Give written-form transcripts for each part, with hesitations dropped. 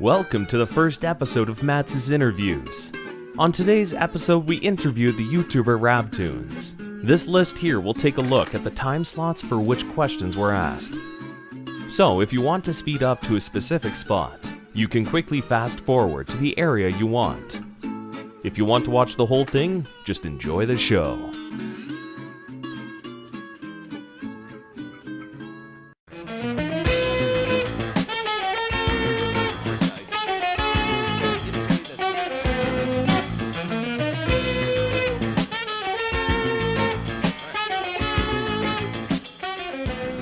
Welcome to the first episode of Matt's Interviews. On today's episode, we interviewed the YouTuber RabToons. This list here will take a look at the time slots for which questions were asked. So, if you want to speed up to a specific spot, you can quickly fast forward to the area you want. If you want to watch the whole thing, just enjoy the show.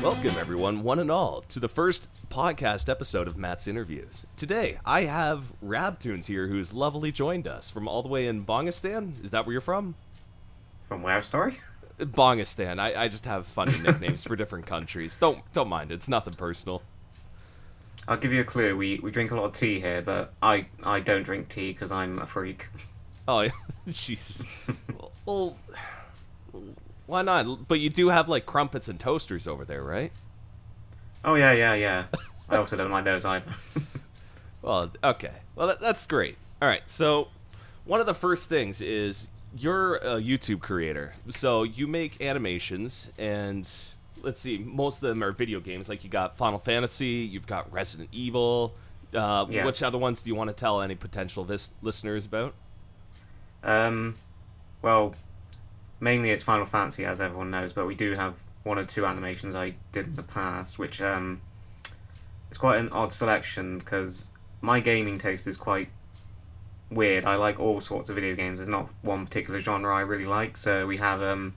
Welcome everyone, one and all, to the first podcast episode of Matt's Interviews. Today, I have RabToons here, who's lovely joined us from all the way in Bongistan. Is that where you're from? From where, sorry? Bongistan. I just have funny nicknames for different countries. Don't mind, it's nothing personal. I'll give you a clue. We drink a lot of tea here, but I don't drink tea because I'm a freak. Oh, yeah. Jeez. Well, why not? But you do have, like, crumpets and toasters over there, right? Oh, yeah. I also don't like those either. Well, okay. Well, that's great. All right, so one of the first things is you're a YouTube creator. So you make animations, and let's see, most of them are video games. Like, you got Final Fantasy, you've got Resident Evil. Yeah. Which other ones do you want to tell any potential listeners about? Well, mainly it's Final Fantasy, as everyone knows, but we do have one or two animations I did in the past, which it's quite an odd selection because my gaming taste is quite weird. I like all sorts of video games. There's not one particular genre I really like. So we have a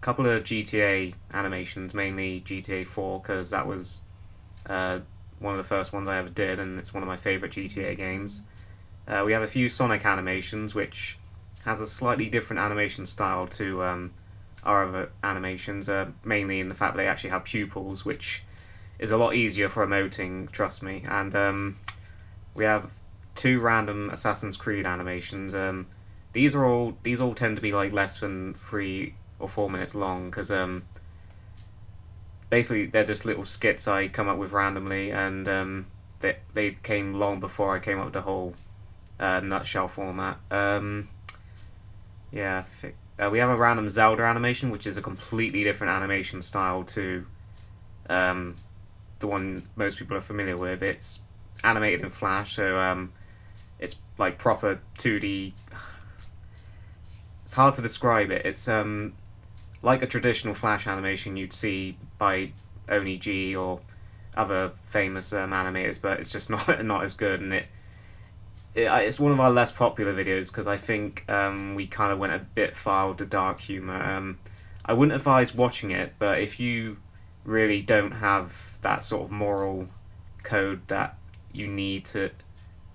couple of GTA animations, mainly GTA 4, because that was one of the first ones I ever did, and it's one of my favourite GTA games. We have a few Sonic animations, which has a slightly different animation style to our other animations, mainly in the fact they actually have pupils, which is a lot easier for emoting, trust me. And we have two random Assassin's Creed animations. These all tend to be like less than 3 or 4 minutes long, because basically they're just little skits I come up with randomly, and they came long before I came up with the whole nutshell format. Yeah, we have a random Zelda animation, which is a completely different animation style to the one most people are familiar with. It's animated in Flash, so it's like proper 2D. It's hard to describe it. It's like a traditional Flash animation you'd see by Onigi or other famous animators, but it's just not as good, and it's one of our less popular videos because I think we kind of went a bit far with the dark humour. I wouldn't advise watching it, but if you really don't have that sort of moral code that you need to,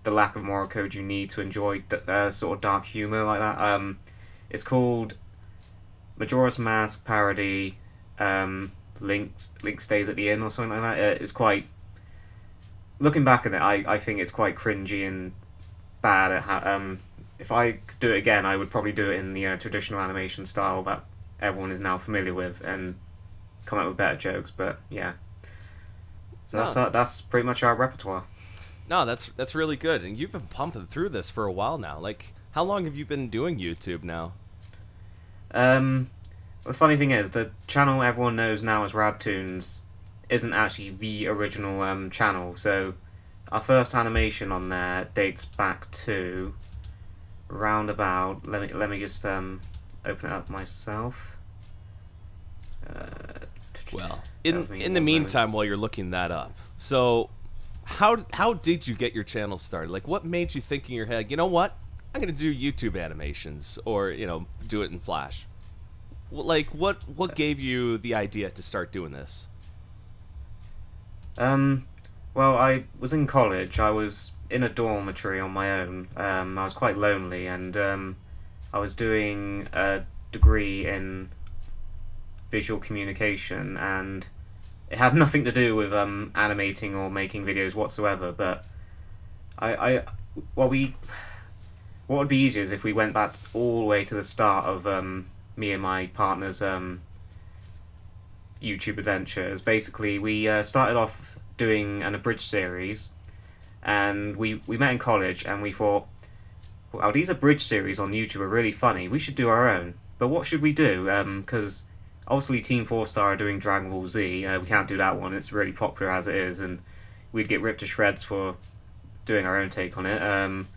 the lack of moral code you need to enjoy sort of dark humour like that, it's called Majora's Mask parody. Link stays at the inn or something like that. It's quite. Looking back at it, I think it's quite cringy and bad at how, if I could do it again, I would probably do it in the traditional animation style that everyone is now familiar with and come up with better jokes. But yeah, so that's pretty much our repertoire. No, that's really good, and you've been pumping through this for a while now. Like, how long have you been doing YouTube now? The funny thing is, the channel everyone knows now as RabToons isn't actually the original channel. So our first animation on there dates back to roundabout. Let me just open it up myself. Well, in the meantime, while you're looking that up, so how did you get your channel started? Like, what made you think in your head, you know what, I'm gonna do YouTube animations, or do it in Flash? Like, what gave you the idea to start doing this? Well, I was in college. I was in a dormitory on my own. I was quite lonely, and I was doing a degree in visual communication, and it had nothing to do with animating or making videos whatsoever. But what would be easier is if we went back all the way to the start of me and my partner's YouTube adventures. Basically, we started off doing an abridged series and we met in college, and we thought, well, these abridged series on YouTube are really funny. We should do our own. But what should we do? Because obviously Team 4 Star are doing Dragon Ball Z. We can't do that one. It's really popular as it is, and we'd get ripped to shreds for doing our own take on it.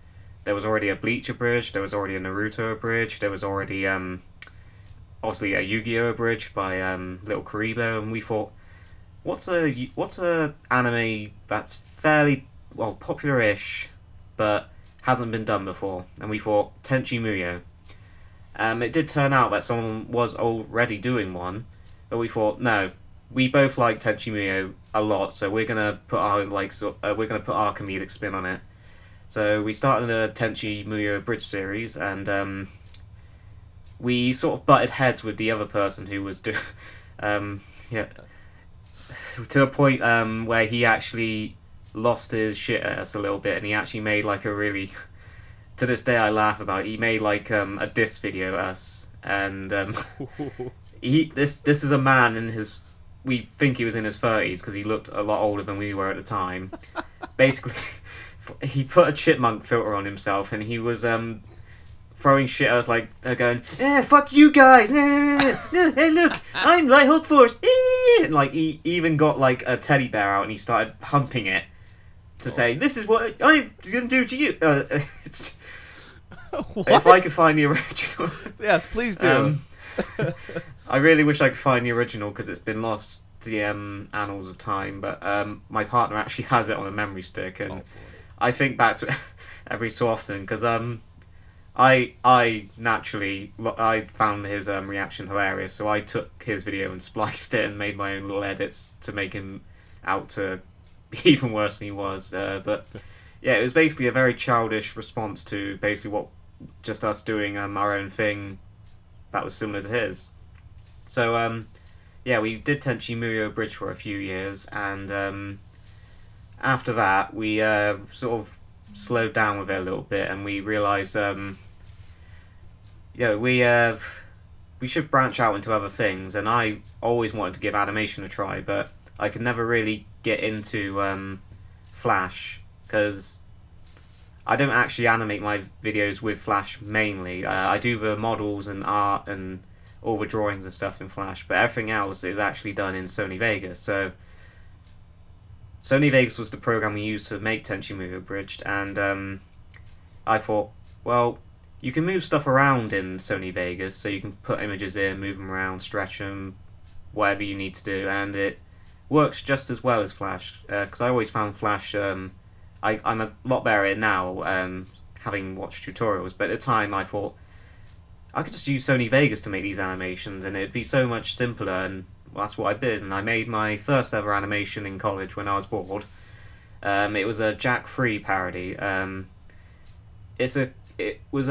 There was already a Bleach abridged. There was already a Naruto abridged. There was already obviously a Yu-Gi-Oh abridged by Little Karibo, and we thought, what's a anime that's fairly popular-ish, but hasn't been done before? And we thought Tenchi Muyo. It did turn out that someone was already doing one, but we thought, no, we both like Tenchi Muyo a lot, so we're gonna put our comedic spin on it. So we started a Tenchi Muyo bridge series, and we sort of butted heads with the other person who was doing, yeah, to the point where he actually lost his shit at us a little bit, and he actually made like a really, to this day I laugh about it. He made like a diss video at us, and this is a man in his, we think he was in his 30s because he looked a lot older than we were at the time. Basically, he put a chipmunk filter on himself, and he was throwing shit at us, like going, fuck you guys, no, hey look, I'm Light Hulk Force, and like he even got like a teddy bear out and he started humping it to say, this is what I'm gonna do to you. If I could find the original. Yes, please do. I really wish I could find the original because it's been lost to the annals of time, but my partner actually has it on a memory stick, and I think back to it every so often because I naturally found his reaction hilarious, so I took his video and spliced it and made my own little edits to make him out to be even worse than he was. But yeah, it was basically a very childish response to basically what just us doing our own thing that was similar to his. So yeah, we did Tenchi Muyo Bridge for a few years, and after that we sort of slowed down with it a little bit, and we realised we should branch out into other things. And I always wanted to give animation a try, but I could never really get into Flash because I don't actually animate my videos with Flash mainly. I do the models and art and all the drawings and stuff in Flash, but everything else is actually done in Sony Vegas. So Sony Vegas was the program we used to make Tenchi Muyo Abridged, and I thought, well, you can move stuff around in Sony Vegas, so you can put images in, move them around, stretch them, whatever you need to do, and it works just as well as Flash, because I always found Flash, I'm a lot better at it now, having watched tutorials, but at the time I thought, I could just use Sony Vegas to make these animations, and it'd be so much simpler, and that's what I did, and I made my first ever animation in college when I was bored. It was a Jack Free parody. It was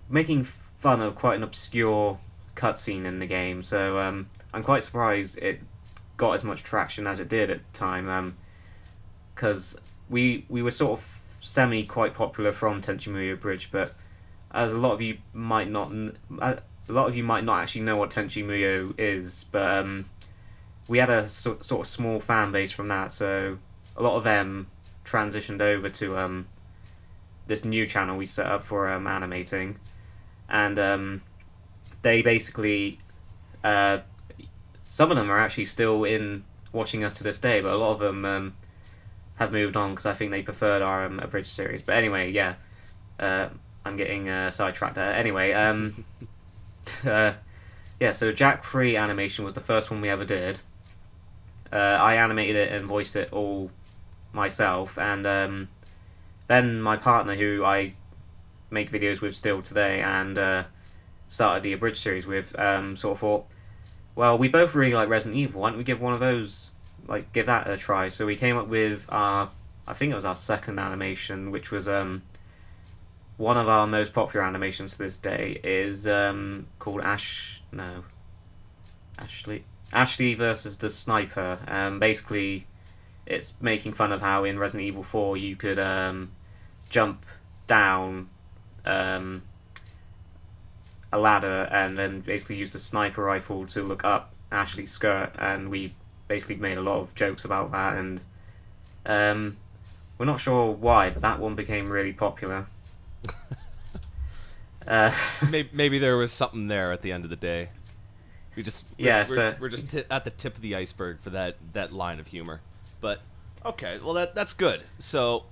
making fun of quite an obscure cutscene in the game, so I'm quite surprised it got as much traction as it did at the time, because we were sort of semi quite popular from Tenchi Muyo Bridge, but as a lot of you might not actually know what Tenchi Muyo is, but we had a sort of small fan base from that, so a lot of them transitioned over to this new channel we set up for animating, and they basically some of them are actually still in watching us to this day, but a lot of them have moved on because I think they preferred our abridged series. But anyway, yeah, I'm getting sidetracked there. Anyway, yeah, so Jack Free animation was the first one we ever did. I animated it and voiced it all myself, and then my partner, who I make videos with still today and started the abridged series with, sort of thought, well, we both really like Resident Evil, why don't we give one of those, like, give that a try? So we came up with I think it was our second animation, which was one of our most popular animations to this day, is called Ashley versus the Sniper. Basically, it's making fun of how in Resident Evil 4 you could jump down a ladder and then basically use the sniper rifle to look up Ashley's skirt, and we basically made a lot of jokes about that. And We're not sure why, but that one became really popular. Uh, Maybe there was something there at the end of the day. yeah, so We're just at the tip of the iceberg for that line of humor. But okay, well that's good. So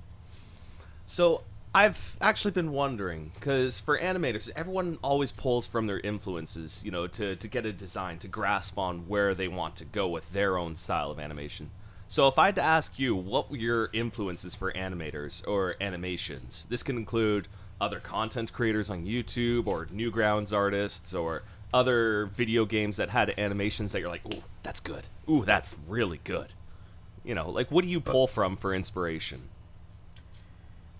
I've actually been wondering because for animators, everyone always pulls from their influences, to get a design to grasp on where they want to go with their own style of animation. So if I had to ask you, what were your influences for animators or animations? This can include other content creators on YouTube or Newgrounds artists or other video games that had animations that you're like, ooh, that's good. Ooh, that's really good. Like what do you pull from for inspiration?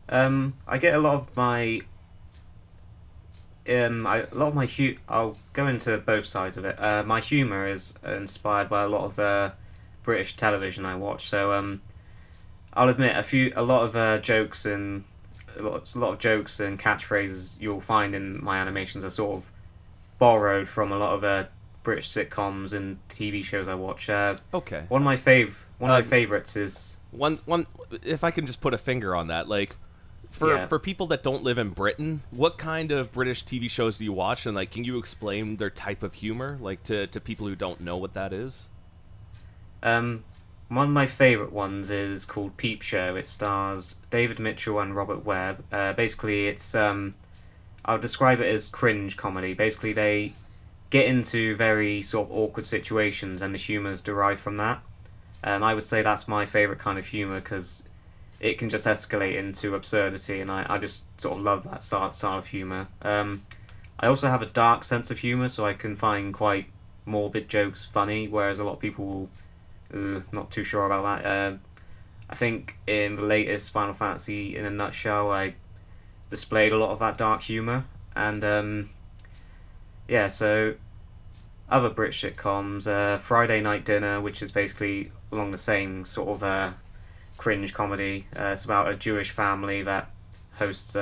I get a lot of my I'll go into both sides of it. My humor is inspired by a lot of British television I watch. So I'll admit a lot of jokes and a lot of jokes and catchphrases you'll find in my animations are sort of borrowed from a lot of British sitcoms and TV shows I watch. Okay. One of my favorites is One if I can just put a finger on that, like for people that don't live in Britain, what kind of British TV shows do you watch, and like can you explain their type of humor like to people who don't know what that is? one of my favorite ones is called Peep Show. It stars David Mitchell and Robert Webb. Basically, it's I'll describe it as cringe comedy. Basically, they get into very sort of awkward situations, and the humor is derived from that. I would say that's my favorite kind of humor because it can just escalate into absurdity, and I just sort of love that style of humor. I also have a dark sense of humor, so I can find quite morbid jokes funny, whereas a lot of people not too sure about that. I think in the latest Final Fantasy, in a nutshell, I displayed a lot of that dark humor, and yeah, so other British sitcoms, Friday Night Dinner, which is basically along the same sort of cringe comedy. It's about a Jewish family that hosts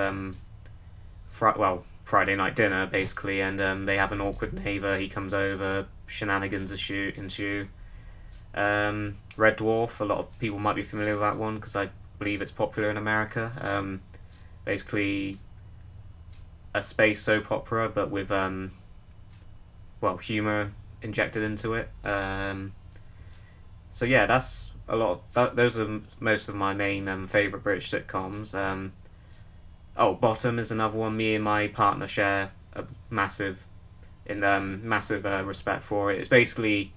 Friday Night Dinner basically, and they have an awkward neighbor. He comes over, shenanigans ensue. Red Dwarf. A lot of people might be familiar with that one because I believe it's popular in America. Basically, a space soap opera, but with humor injected into it. So yeah, that's a lot. Those are most of my main favorite British sitcoms. Bottom is another one. Me and my partner share a massive respect for it. It's basically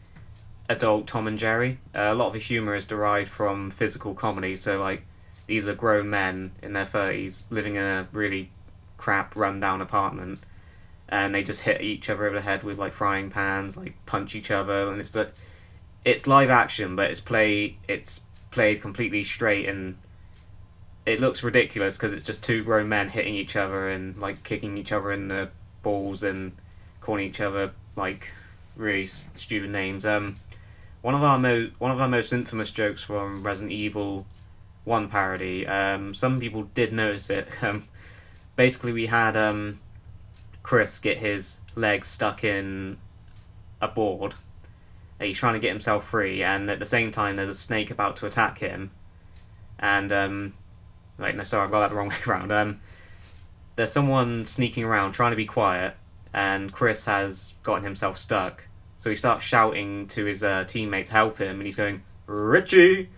adult Tom and Jerry. A lot of the humor is derived from physical comedy. So like, these are grown men in their 30s living in a really crap, rundown apartment, and they just hit each other over the head with like frying pans, like punch each other, and it's live action, but it's played completely straight, and it looks ridiculous because it's just two grown men hitting each other and like kicking each other in the balls and calling each other like really stupid names. One of our most infamous jokes from Resident Evil 1 parody. Some people did notice it. Basically, we had Chris get his legs stuck in a board. He's trying to get himself free, and at the same time, there's a snake about to attack him. And no, sorry, I've got that the wrong way around. There's someone sneaking around trying to be quiet, and Chris has gotten himself stuck. So he starts shouting to his teammates to help him, and he's going, "Richie,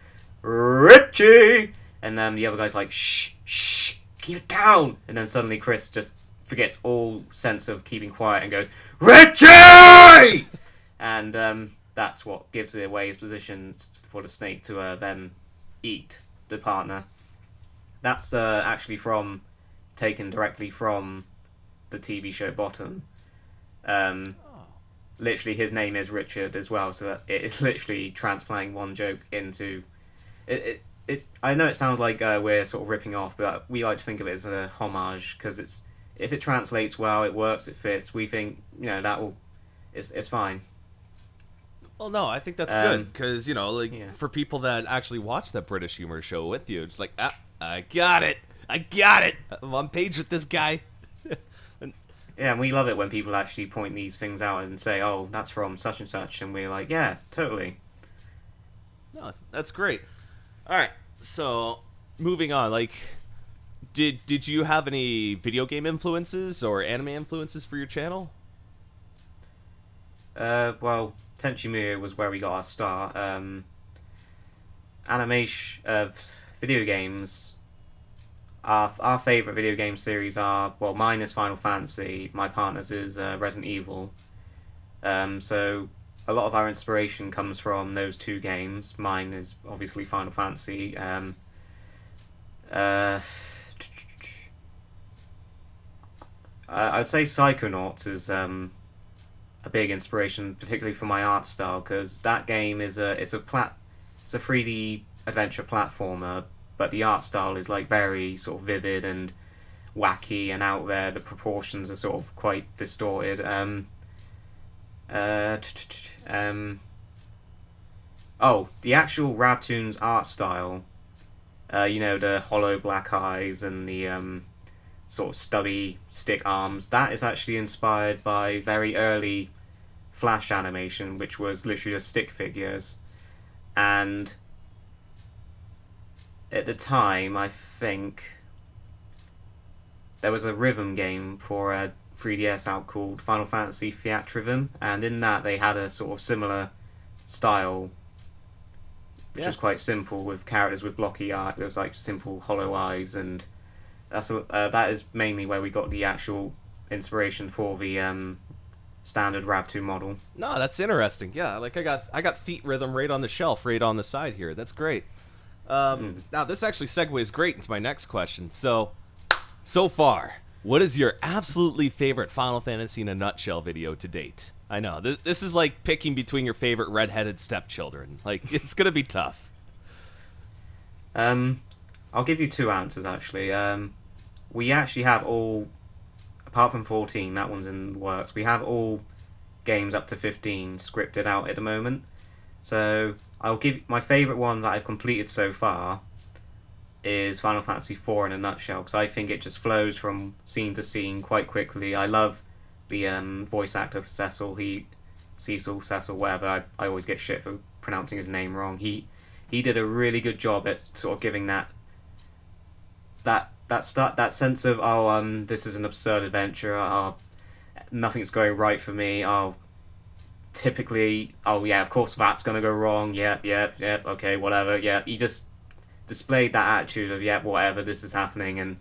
Richie!" And then the other guy's like, "Shh, shh, keep it down!" And then suddenly Chris just forgets all sense of keeping quiet and goes, "Richie!" And that's what gives it away his position for the snake to then eat the partner. That's actually taken directly from the TV show Bottom. Literally, his name is Richard as well, so that it is literally transplanting one joke into it. I know it sounds like we're sort of ripping off, but we like to think of it as a homage because if it translates well, it works, it fits. We think it's fine. Well, no, I think that's good because for people that actually watch that British humor show with you, it's like, I got it, I'm on page with this guy. Yeah, and we love it when people actually point these things out and say, "Oh, that's from such and such," and we're like, "Yeah, totally." No, that's great. All right, so moving on, like, did you have any video game influences or anime influences for your channel? Well, Tenchi Muyo was where we got our start. Animation of video games. Our favorite video game series are, well, mine is Final Fantasy. My partner's is Resident Evil. So a lot of our inspiration comes from those two games. Mine is obviously Final Fantasy. I'd say Psychonauts is a big inspiration, particularly for my art style, because that game is it's a 3D adventure platformer, but the art style is like very sort of vivid and wacky and out there. The proportions are sort of quite distorted. Oh, the actual RabToons art style. The hollow black eyes and the sort of stubby stick arms. That is actually inspired by very early Flash animation, which was literally just stick figures. And at the time, I think there was a rhythm game for a 3DS out called Final Fantasy Theatrhythm, and in that they had a sort of similar style, which was quite simple, with characters with blocky eye. It was like simple hollow eyes, and that is mainly where we got the actual inspiration for the standard RabToon model. No, that's interesting. Yeah, like I got Feet Rhythm right on the shelf, right on the side here. That's great. Now this actually segues great into my next question. So far, what is your absolutely favorite Final Fantasy in a nutshell video to date? I know this is like picking between your favorite redheaded stepchildren. Like, it's gonna be tough. I'll give you two answers actually. We actually have all, apart from 14, that one's in the works. We have all games up to 15 scripted out at the moment. So I'll give my favorite one that I've completed so far is Final Fantasy IV in a nutshell, because I think it just flows from scene to scene quite quickly. I love the voice actor for Cecil, whatever. I always get shit for pronouncing his name wrong. He did a really good job at sort of giving that sense of this is an absurd adventure. Nothing's going right for me. Typically, of course that's gonna go wrong. Yep, okay, whatever. Yeah, he just displayed that attitude of whatever, this is happening, and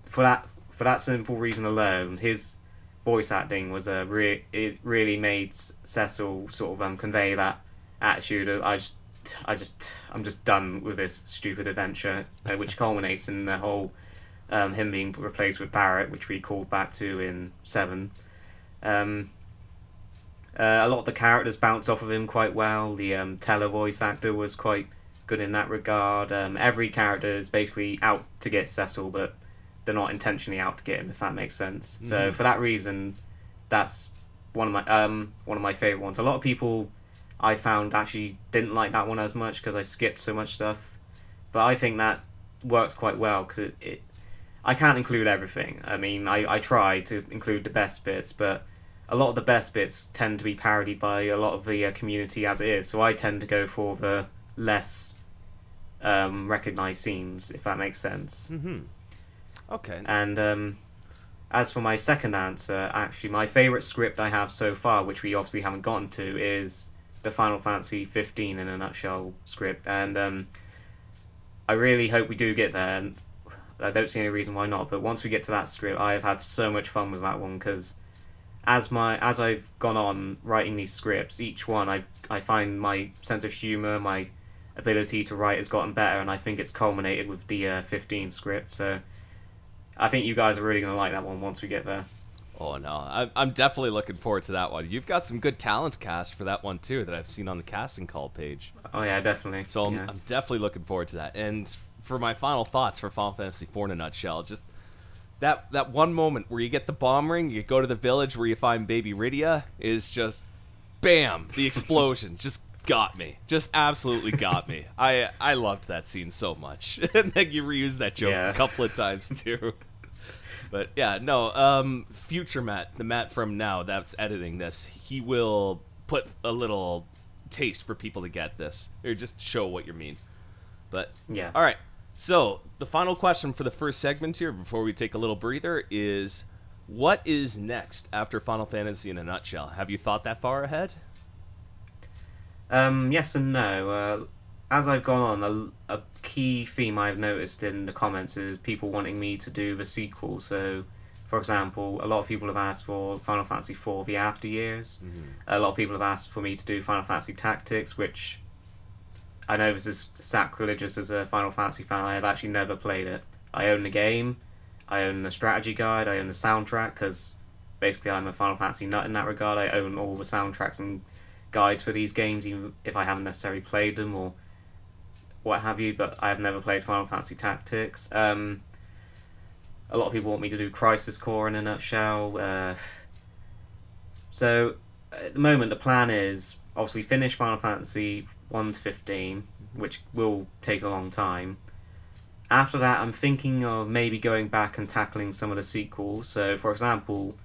for that simple reason alone, his voice acting was it really made Cecil sort of convey that attitude of I'm just done with this stupid adventure, which culminates in the whole him being replaced with Barrett, which we called back to in 7. A lot of the characters bounce off of him quite well. The Teller voice actor was quite good in that regard. Every character is basically out to get Cecil, but they're not intentionally out to get him, if that makes sense. Mm-hmm. So for that reason, that's one of my favorite ones. A lot of people I found actually didn't like that one as much because I skipped so much stuff, but I think that works quite well because I can't include everything. I mean, I try to include the best bits, but a lot of the best bits tend to be parodied by a lot of the community as it is, so I tend to go for the less recognized scenes, if that makes sense. Mm-hmm. Okay. And as for my second answer, actually my favourite script I have so far, which we obviously haven't gotten to, is the Final Fantasy 15 in a nutshell script, and I really hope we do get there, and I don't see any reason why not, but once we get to that script, I have had so much fun with that one, because as I've gone on writing these scripts, each one I find my sense of humour, my ability to write has gotten better, and I think it's culminated with the 15 script, so I think you guys are really going to like that one once we get there. Oh no, I'm definitely looking forward to that one. You've got some good talent cast for that one too that I've seen on the casting call page. Oh yeah, definitely. So I'm definitely looking forward to that. And for my final thoughts for Final Fantasy IV in a nutshell, just that one moment where you get the bomb ring, you go to the village where you find Baby Rydia, is just bam, the explosion just got me, just absolutely got me. I loved that scene so much. And then you reuse that joke a couple of times too. But yeah, no, future Matt, the Matt from now that's editing this, he will put a little taste for people to get this, or just show what you mean. But yeah, all right, So, the final question for the first segment here, before we take a little breather, is what is next after Final Fantasy in a nutshell? Have you thought that far ahead? Yes and no. As I've gone on, a key theme I've noticed in the comments is people wanting me to do the sequel. So, for example, a lot of people have asked for Final Fantasy IV: The After Years. A lot of people have asked for me to do Final Fantasy Tactics, which I know this is sacrilegious as a Final Fantasy fan. I have actually never played it. I own the game, I own the strategy guide, I own the soundtrack, because basically I'm a Final Fantasy nut in that regard. I own all the soundtracks and guides for these games, even if I haven't necessarily played them or what have you, but I have never played Final Fantasy Tactics. A lot of people want me to do Crisis Core in a nutshell. So, at the moment, the plan is obviously finish Final Fantasy 1 to 15, which will take a long time. After that, I'm thinking of maybe going back and tackling some of the sequels. So, for example,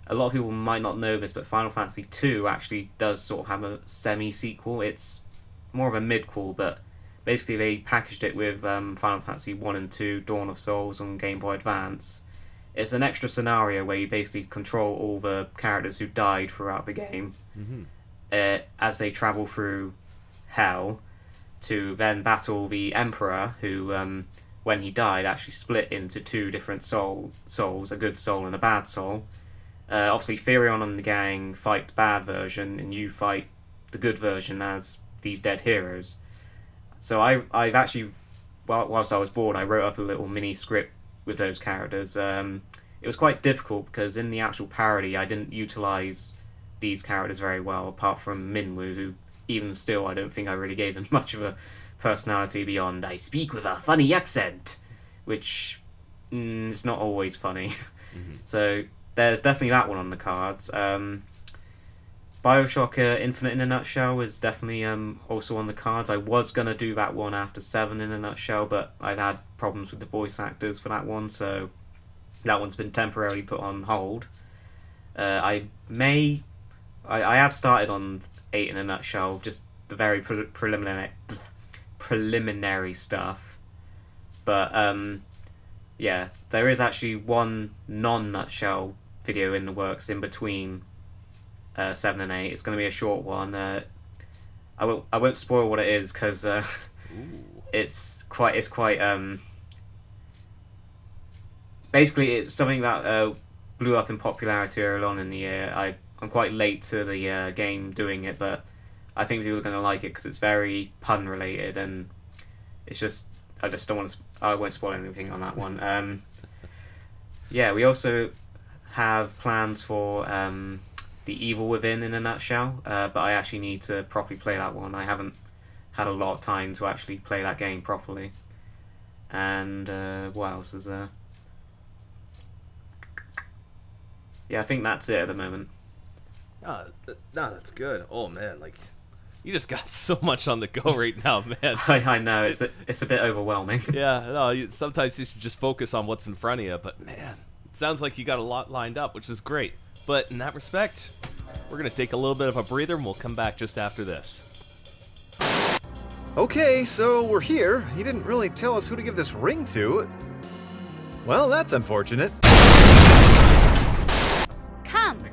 a lot of people might not know this, but Final Fantasy 2 actually does sort of have a semi-sequel. It's more of a mid-quel, but basically they packaged it with Final Fantasy 1 and 2, Dawn of Souls on Game Boy Advance. It's an extra scenario where you basically control all the characters who died throughout the game as they travel through Hell to then battle the Emperor, who, when he died, actually split into two different souls, a good soul and a bad soul. Obviously, Firion and the gang fight the bad version, and you fight the good version as these dead heroes. So I've actually, whilst I was bored, I wrote up a little mini script with those characters. It was quite difficult because in the actual parody, I didn't utilise these characters very well, apart from Minwu, who even still I don't think I really gave him much of a personality beyond I speak with a funny accent, which is not always funny. So there's definitely that one on the cards. Bioshock Infinite in a nutshell is definitely also on the cards. I was going to do that one after 7 in a nutshell, but I'd had problems with the voice actors for that one, so that one's been temporarily put on hold. I have started on 8 in a nutshell, just the very preliminary stuff. But yeah, there is actually one non-nutshell video in the works in between 7 and 8. It's going to be a short one. I won't spoil what it is because it's quite basically it's something that blew up in popularity early on in the year. I'm quite late to the game doing it, but I think people are going to like it because it's very pun related, and it's just I just don't want to. I won't spoil anything on that one. Yeah, we also have plans for The Evil Within in a nutshell, but I actually need to properly play that one. I haven't had a lot of time to actually play that game properly. And what else is there? Yeah, I think that's it at the moment. No, that's good. Oh man, like you just got so much on the go right now, man. I know it's a bit overwhelming. Yeah, no. Sometimes you should just focus on what's in front of you. But man, it sounds like you got a lot lined up, which is great. But in that respect, we're gonna take a little bit of a breather, and we'll come back just after this. Okay, so we're here. He didn't really tell us who to give this ring to. Well, that's unfortunate. Come,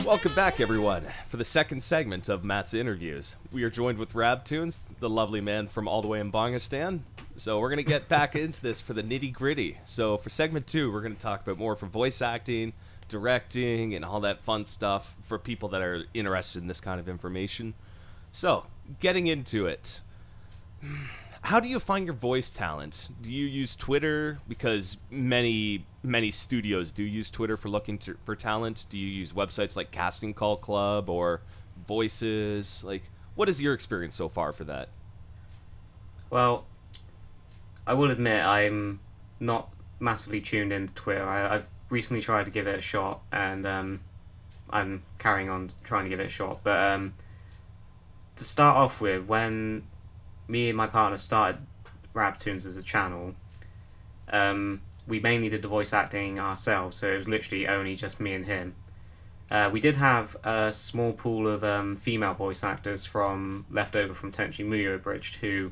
Welcome back, everyone, for the second segment of Matt's interviews. We are joined with RabToons, the lovely man from all the way in Bongistan. So we're going to get back into this for the nitty-gritty. So for segment 2, we're going to talk about more for voice acting, directing, and all that fun stuff for people that are interested in this kind of information. So, getting into it. How do you find your voice talent? Do you use Twitter? Because many studios do use Twitter for looking for talent. Do you use websites like Casting Call Club or Voices? Like, what is your experience so far for that? Well, I will admit I'm not massively tuned into Twitter. I've recently tried to give it a shot, and I'm carrying on trying to give it a shot. But to start off with, when me and my partner started RabToons as a channel, we mainly did the voice acting ourselves, so it was literally only just me and him. We did have a small pool of female voice actors from left over from Tenchi Muyo Abridged who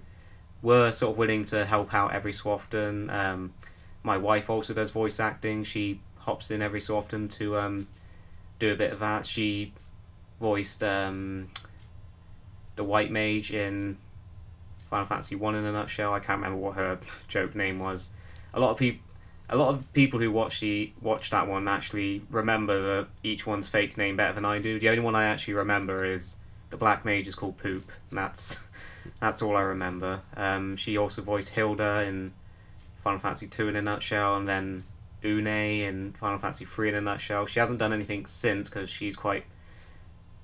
were sort of willing to help out every so often. My wife also does voice acting. She hops in every so often to do a bit of that. She voiced the White Mage in Final Fantasy 1 in a nutshell. I can't remember what her joke name was. A lot of people who watch that one actually remember each one's fake name better than I do. The only one I actually remember is the Black Mage is called Poop. And that's all I remember. She also voiced Hilda in Final Fantasy 2 in a nutshell, and then Une in Final Fantasy 3 in a nutshell. She hasn't done anything since because she's quite,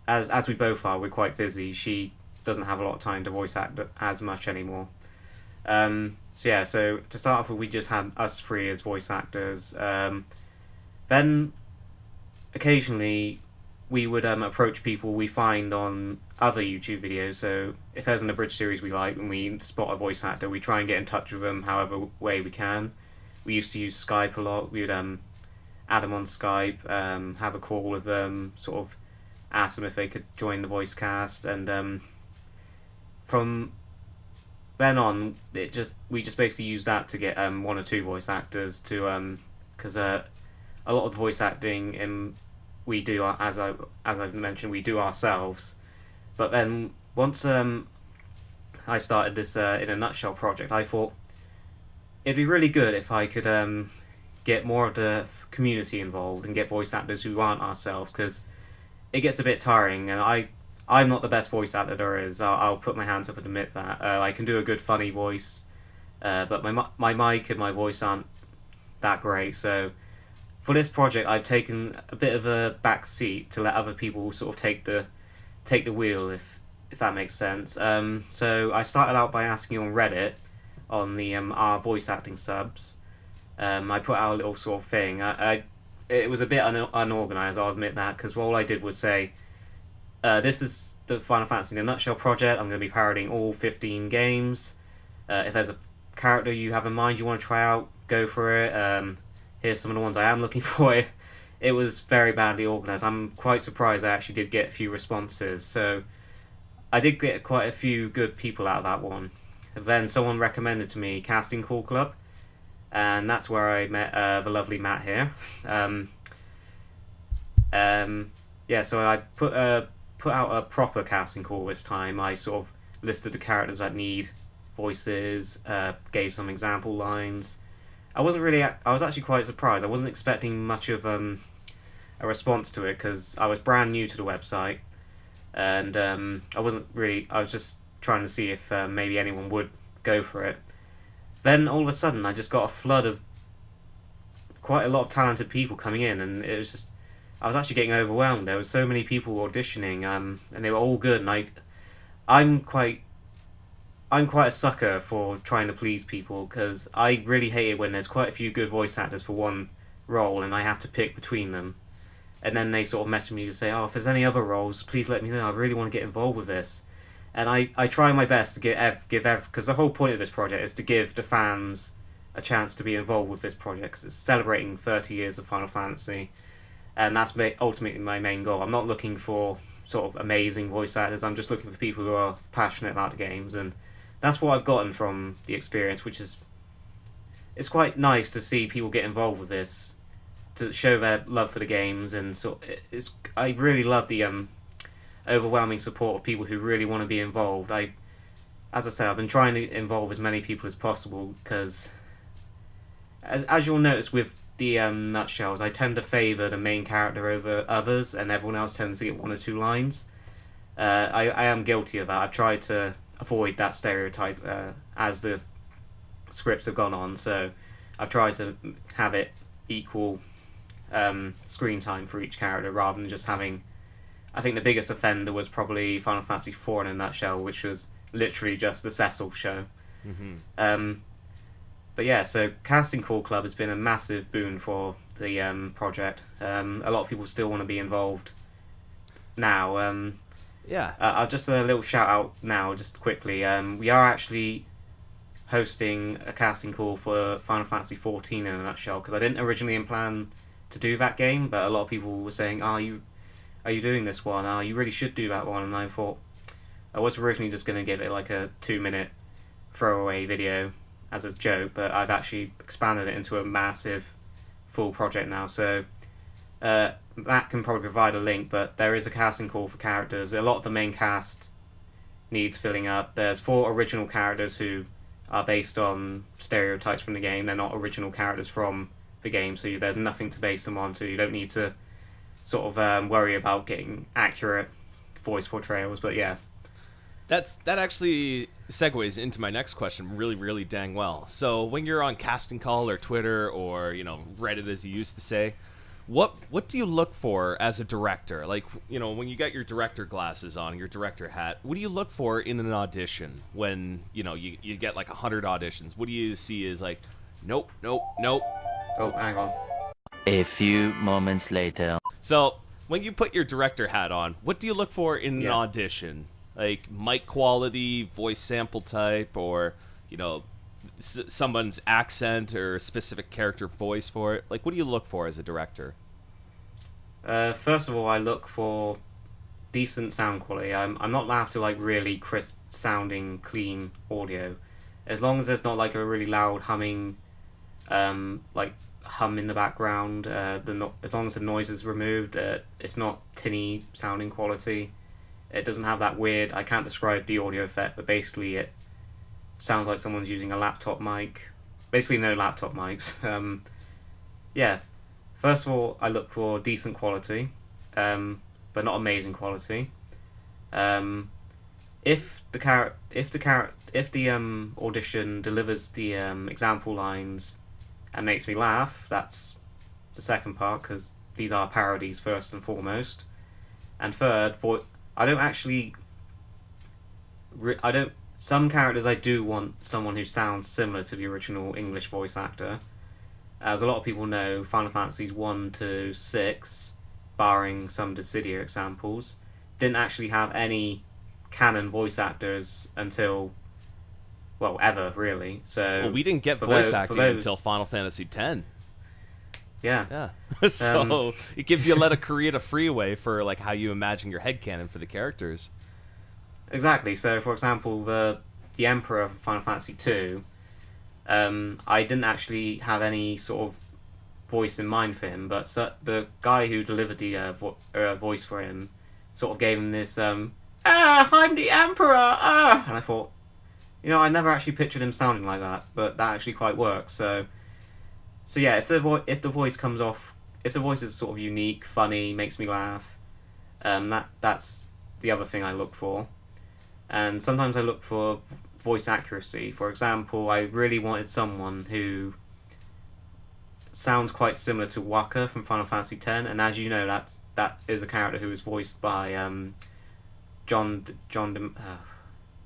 as we both are, we're quite busy. She doesn't have a lot of time to voice act as much anymore. So to start off with, we just had us three as voice actors. Then occasionally we would approach people we find on other YouTube videos. So if there's an abridged series we like and we spot a voice actor, we try and get in touch with them however way we can. We used to use Skype a lot. We would add them on Skype, have a call with them, sort of ask them if they could join the voice cast, and from then on, we just basically use that to get one or two voice actors to because a lot of the voice acting we do as I've mentioned, we do ourselves. But then once I started this in a nutshell project, I thought it'd be really good if I could get more of the community involved and get voice actors who aren't ourselves, because it gets a bit tiring, and I'm not the best voice actor there is. I'll put my hands up and admit that. I can do a good funny voice, but my mic and my voice aren't that great. So for this project, I've taken a bit of a back seat to let other people sort of take the wheel, if that makes sense. So I started out by asking on Reddit, on the our voice acting subs. I put out a little sort of thing. It was a bit unorganized, I'll admit that, because all I did was say, this is the Final Fantasy in a nutshell project. I'm going to be parodying all 15 games. If there's a character you have in mind you want to try out, go for it. Here's some of the ones I am looking for. It was very badly organised. I'm quite surprised I actually did get a few responses. So I did get quite a few good people out of that one. Then someone recommended to me Casting Call Club, and that's where I met the lovely Matt here. So I put out a proper casting call this time. I sort of listed the characters that need voices, gave some example lines. I was actually quite surprised. I wasn't expecting much of a response to it because I was brand new to the website, and I was just trying to see if maybe anyone would go for it. Then all of a sudden I just got a flood of quite a lot of talented people coming in, and it was just, I was actually getting overwhelmed. There were so many people auditioning, and they were all good, and I'm quite a sucker for trying to please people, because I really hate it when there's quite a few good voice actors for one role and I have to pick between them. And then they sort of message me to say, oh, if there's any other roles, please let me know. I really want to get involved with this. And I try my best to give because the whole point of this project is to give the fans a chance to be involved with this project, because it's celebrating 30 years of Final Fantasy, and that's ultimately my main goal. I'm not looking for sort of amazing voice actors. I'm just looking for people who are passionate about the games, and that's what I've gotten from the experience, which is, it's quite nice to see people get involved with this, to show their love for the games, and I really love the overwhelming support of people who really want to be involved. As I said, I've been trying to involve as many people as possible, because as you'll notice with the nutshells, I tend to favour the main character over others, and everyone else tends to get one or two lines. I am guilty of that. I've tried to avoid that stereotype as the scripts have gone on, so I've tried to have it equal screen time for each character, rather than just having, I think the biggest offender was probably Final Fantasy 4 in a nutshell, which was literally just the Cecil show. Mm-hmm. But yeah, so Casting Call Club has been a massive boon for the project. A lot of people still want to be involved now. I'll just a little shout out now, just quickly. We are actually hosting a casting call for Final Fantasy 14 in a nutshell, because I didn't originally plan to do that game, but a lot of people were saying, are you doing this one? You really should do that one. And I thought, I was originally just going to give it like a 2-minute throwaway video as a joke, but I've actually expanded it into a massive full project now. So Matt can probably provide a link, but there is a casting call for characters. A lot of the main cast needs filling up. There's 4 original characters who are based on stereotypes from the game. They're not original characters from the game, so there's nothing to base them on, so you don't need to sort of worry about getting accurate voice portrayals. But yeah, that actually segues into my next question really, really dang well. So when you're on Casting Call or Twitter or, you know, Reddit, as you used to say, what do you look for as a director? Like, you know, when you got your director glasses on, your director hat, what do you look for in an audition when, you know, you get like 100 auditions? What do you see as like, nope. oh, hang on. A few moments later. So when you put your director hat on, what do you look for in an audition? Like mic quality, voice sample type, or, you know, someone's accent or a specific character voice for it? Like, what do you look for as a director? First of all, I look for decent sound quality. I'm not after like really crisp sounding, clean audio. As long as there's not like a really loud humming, like hum in the background. As long as the noise is removed, it's not tinny sounding quality. It doesn't have that weird. I can't describe the audio effect, but basically it sounds like someone's using a laptop mic. Basically, no laptop mics. Yeah. First of all, I look for decent quality, but not amazing quality. If the audition delivers the example lines and makes me laugh, that's the second part, because these are parodies first and foremost. And third, some characters I do want someone who sounds similar to the original English voice actor. As a lot of people know, Final Fantasies 1 to 6, barring some Dissidia examples, didn't actually have any canon voice actors until, well, ever, really. So we didn't get voice acting until Final Fantasy X. Yeah. So it gives you a creative freeway for like how you imagine your headcanon for the characters. Exactly. So, for example, the Emperor from Final Fantasy 2, I didn't actually have any sort of voice in mind for him, but the guy who delivered the voice for him sort of gave him this, I'm the Emperor, and I thought, you know, I never actually pictured him sounding like that, but that actually quite works. So yeah, if the voice comes off, if the voice is sort of unique, funny, makes me laugh, that's the other thing I look for. And sometimes I look for voice accuracy. For example, I really wanted someone who sounds quite similar to Waka from Final Fantasy X, and as you know, that is a character who is voiced by John.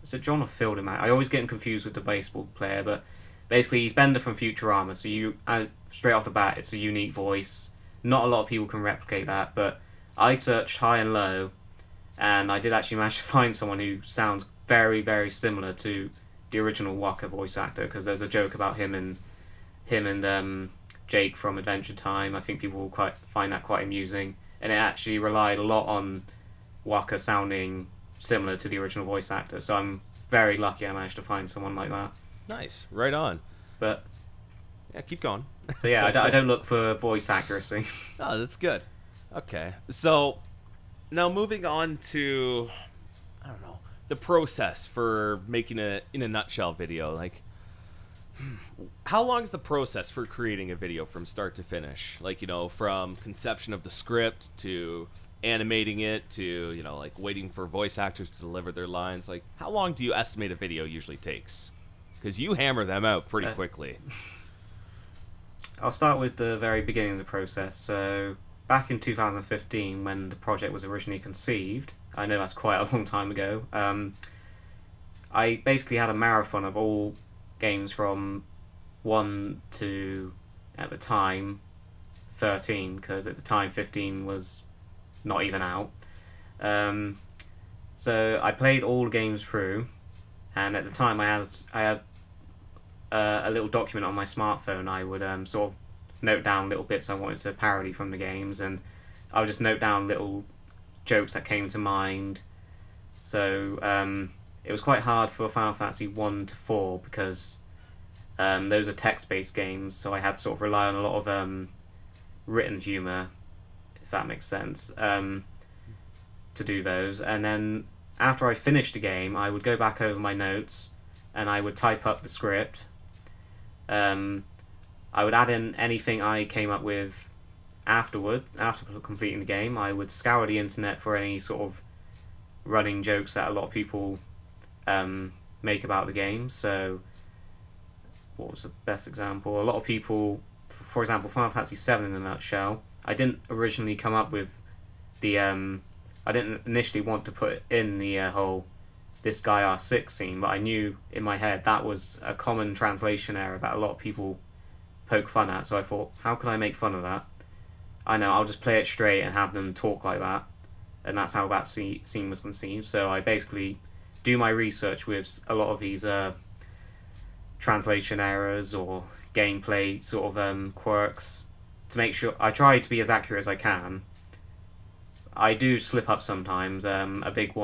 Is it John or Phil DeMac? I always get him confused with the baseball player, but basically he's Bender from Futurama. So straight off the bat, it's a unique voice. Not a lot of people can replicate that, but I searched high and low, and I did actually manage to find someone who sounds very, very similar to the original Waka voice actor, because there's a joke about him and Jake from Adventure Time. I think people will find that quite amusing, and it actually relied a lot on Waka sounding similar to the original voice actor. So I'm very lucky I managed to find someone like that. Nice, right on. But yeah, keep going. So yeah, I don't look for voice accuracy. Oh, that's good. Okay, so now moving on to, I don't know, the process for making a in a nutshell video. Like, how long is the process for creating a video from start to finish? Like, you know, from conception of the script to animating it to, you know, like waiting for voice actors to deliver their lines. Like, how long do you estimate a video usually takes? Because you hammer them out pretty quickly. I'll start with the very beginning of the process. So back in 2015, when the project was originally conceived, I know that's quite a long time ago, I basically had a marathon of all games from 1 to, at the time, 13, because at the time 15 was not even out. So I played all the games through, and at the time I had a little document on my smartphone. I would sort of note down little bits I wanted to parody from the games, and I would just note down little jokes that came to mind. So it was quite hard for Final Fantasy 1 to 4 because those are text-based games, so I had to sort of rely on a lot of written humour, if that makes sense, to do those. And then after I finished the game, I would go back over my notes and I would type up the script. I would add in anything I came up with afterwards, after completing the game. I would scour the internet for any sort of running jokes that a lot of people make about the game. So, what was the best example? A lot of people, for example, Final Fantasy 7 in a nutshell. I didn't originally come up with the. I didn't initially want to put in the whole "this guy R6" scene, but I knew in my head that was a common translation error that a lot of people poke fun at. So I thought, how could I make fun of that? I know, I'll just play it straight and have them talk like that, and that's how that scene was conceived. So I basically do my research with a lot of these translation errors or gameplay sort of quirks to make sure I try to be as accurate as I can. I do slip up sometimes. A big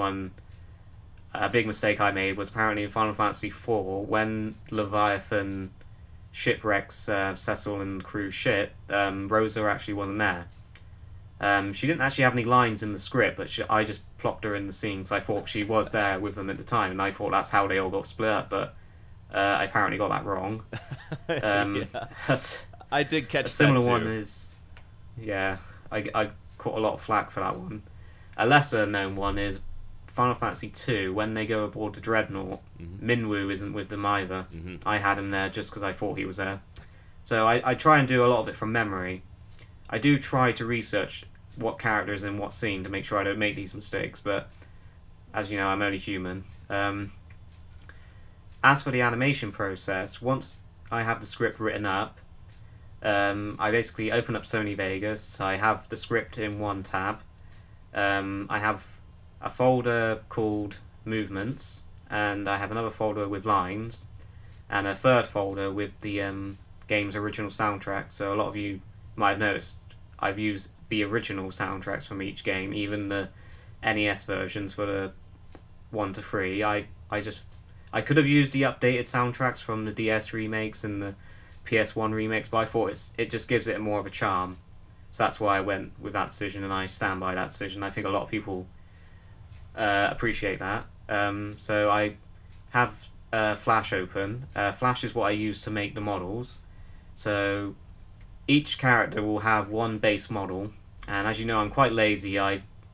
mistake I made was apparently in Final Fantasy IV when Leviathan shipwrecks Cecil and crew's ship. Rosa actually wasn't there. She didn't actually have any lines in the script, but I just plopped her in the scene because I thought she was there with them at the time, and I thought that's how they all got split up, but I apparently got that wrong. I did catch a similar that too. one is, yeah, I caught a lot of flack for that one. A lesser known one is Final Fantasy 2, when they go aboard the Dreadnought. Minwoo isn't with them either. I had him there just because I thought he was there. So I try and do a lot of it from memory. I do try to research what characters in what scene to make sure I don't make these mistakes, but as you know, I'm only human. As for the animation process, once I have the script written up, I basically open up Sony Vegas. I have the script in one tab. I have a folder called Movements, and I have another folder with Lines, and a third folder with the game's original soundtrack. So a lot of you might have noticed I've used the original soundtracks from each game, even the NES versions for the 1 to 3. I could have used the updated soundtracks from the DS remakes and the PS1 remakes, but I thought it just gives it more of a charm. So that's why I went with that decision, and I stand by that decision. I think a lot of people appreciate that. So I have Flash open. Flash is what I use to make the models. So each character will have one base model, and as you know, I'm quite lazy.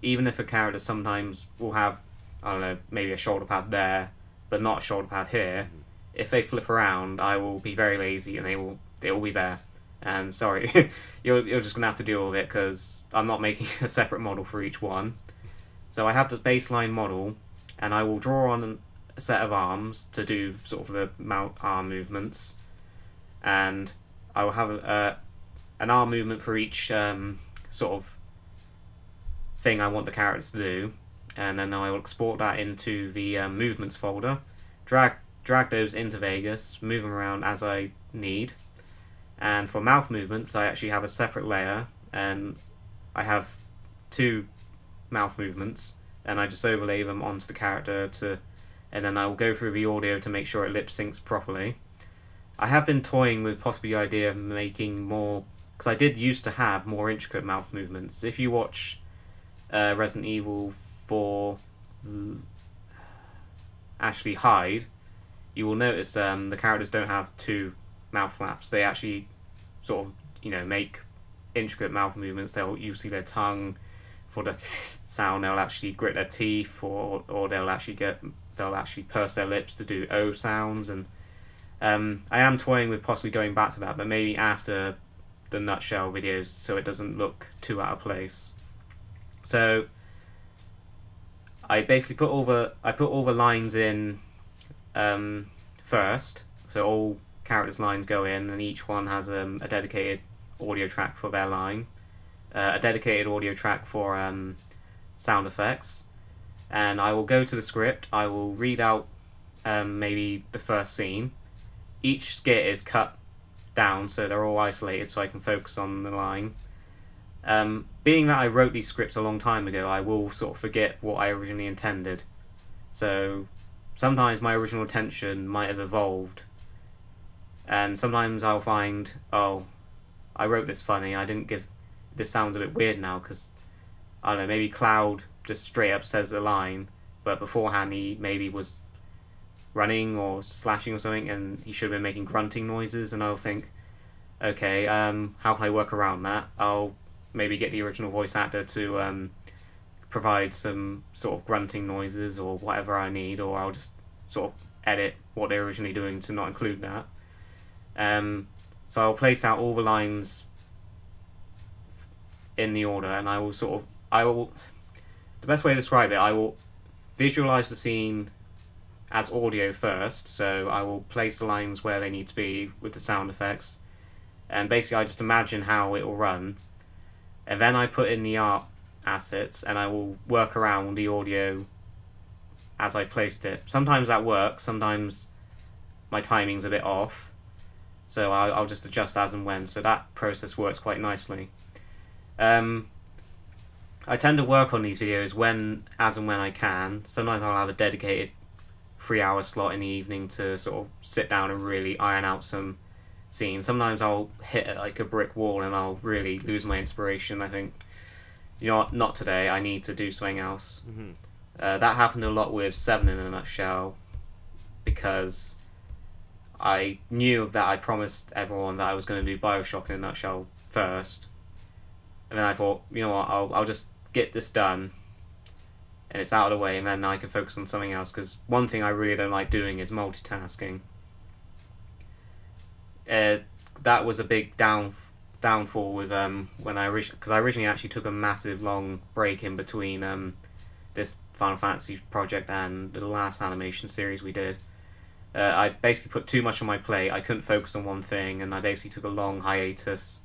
Even if a character sometimes will have, I don't know, maybe a shoulder pad there, but not a shoulder pad here, if they flip around, I will be very lazy, and they will be there. And sorry, you're just gonna have to deal with it because I'm not making a separate model for each one. So I have the baseline model, and I will draw on a set of arms to do sort of the mount arm movements, and I will have an arm movement for each sort of thing I want the characters to do, and then I will export that into the movements folder, drag those into Vegas, move them around as I need. And for mouth movements, I actually have a separate layer, and I have 2 mouth movements, and I just overlay them onto the character and then I will go through the audio to make sure it lip syncs properly. I have been toying with possibly the idea of making more, because I did used to have more intricate mouth movements. If you watch Resident Evil 4 Ashley Hyde, you will notice the characters don't have 2 mouth flaps. They actually sort of, make intricate mouth movements. They'll use their tongue for the sound. They'll actually grit their teeth, or they'll actually purse their lips to do O sounds. And I am toying with possibly going back to that, but maybe after the nutshell videos, so it doesn't look too out of place. So I basically put all the lines in first. So all characters' lines go in, and each one has a dedicated audio track for their line, a dedicated audio track for sound effects, and I will go to the script. I will read out maybe the first scene. Each skit is cut down so they're all isolated, so I can focus on the line. Being that I wrote these scripts a long time ago, I will sort of forget what I originally intended. So sometimes my original intention might have evolved, and sometimes I'll find, oh, I wrote this funny. I didn't give this sounds a bit weird now because I don't know. Maybe Cloud just straight up says a line, but beforehand he maybe was running or slashing or something, and he should have been making grunting noises. And I'll think, okay, how can I work around that? I'll maybe get the original voice actor to provide some sort of grunting noises or whatever I need, or I'll just sort of edit what they're originally doing to not include that. So I'll place out all the lines in the order, and the best way to describe it, I will visualize the scene as audio first, so I will place the lines where they need to be with the sound effects, and basically I just imagine how it will run, and then I put in the art assets, and I will work around the audio as I've placed it. Sometimes that works, sometimes my timing's a bit off, so I'll just adjust as and when, so that process works quite nicely. I tend to work on these videos as and when I can. Sometimes I'll have a dedicated 3-hour slot in the evening to sort of sit down and really iron out some scenes. Sometimes I'll hit like a brick wall and I'll really lose my inspiration. I think, you know what, not today, I need to do something else. Mm-hmm. That happened a lot with 7 in a Nutshell, because I knew that I promised everyone that I was going to do Bioshock in a Nutshell first, and then I thought, you know what, I'll just get this done and it's out of the way, and then I can focus on something else, because one thing I really don't like doing is multitasking. That was a big downfall with when I originally actually took a massive long break in between this Final Fantasy project and the last animation series we did. I basically put too much on my plate. I couldn't focus on one thing, and I basically took a long hiatus.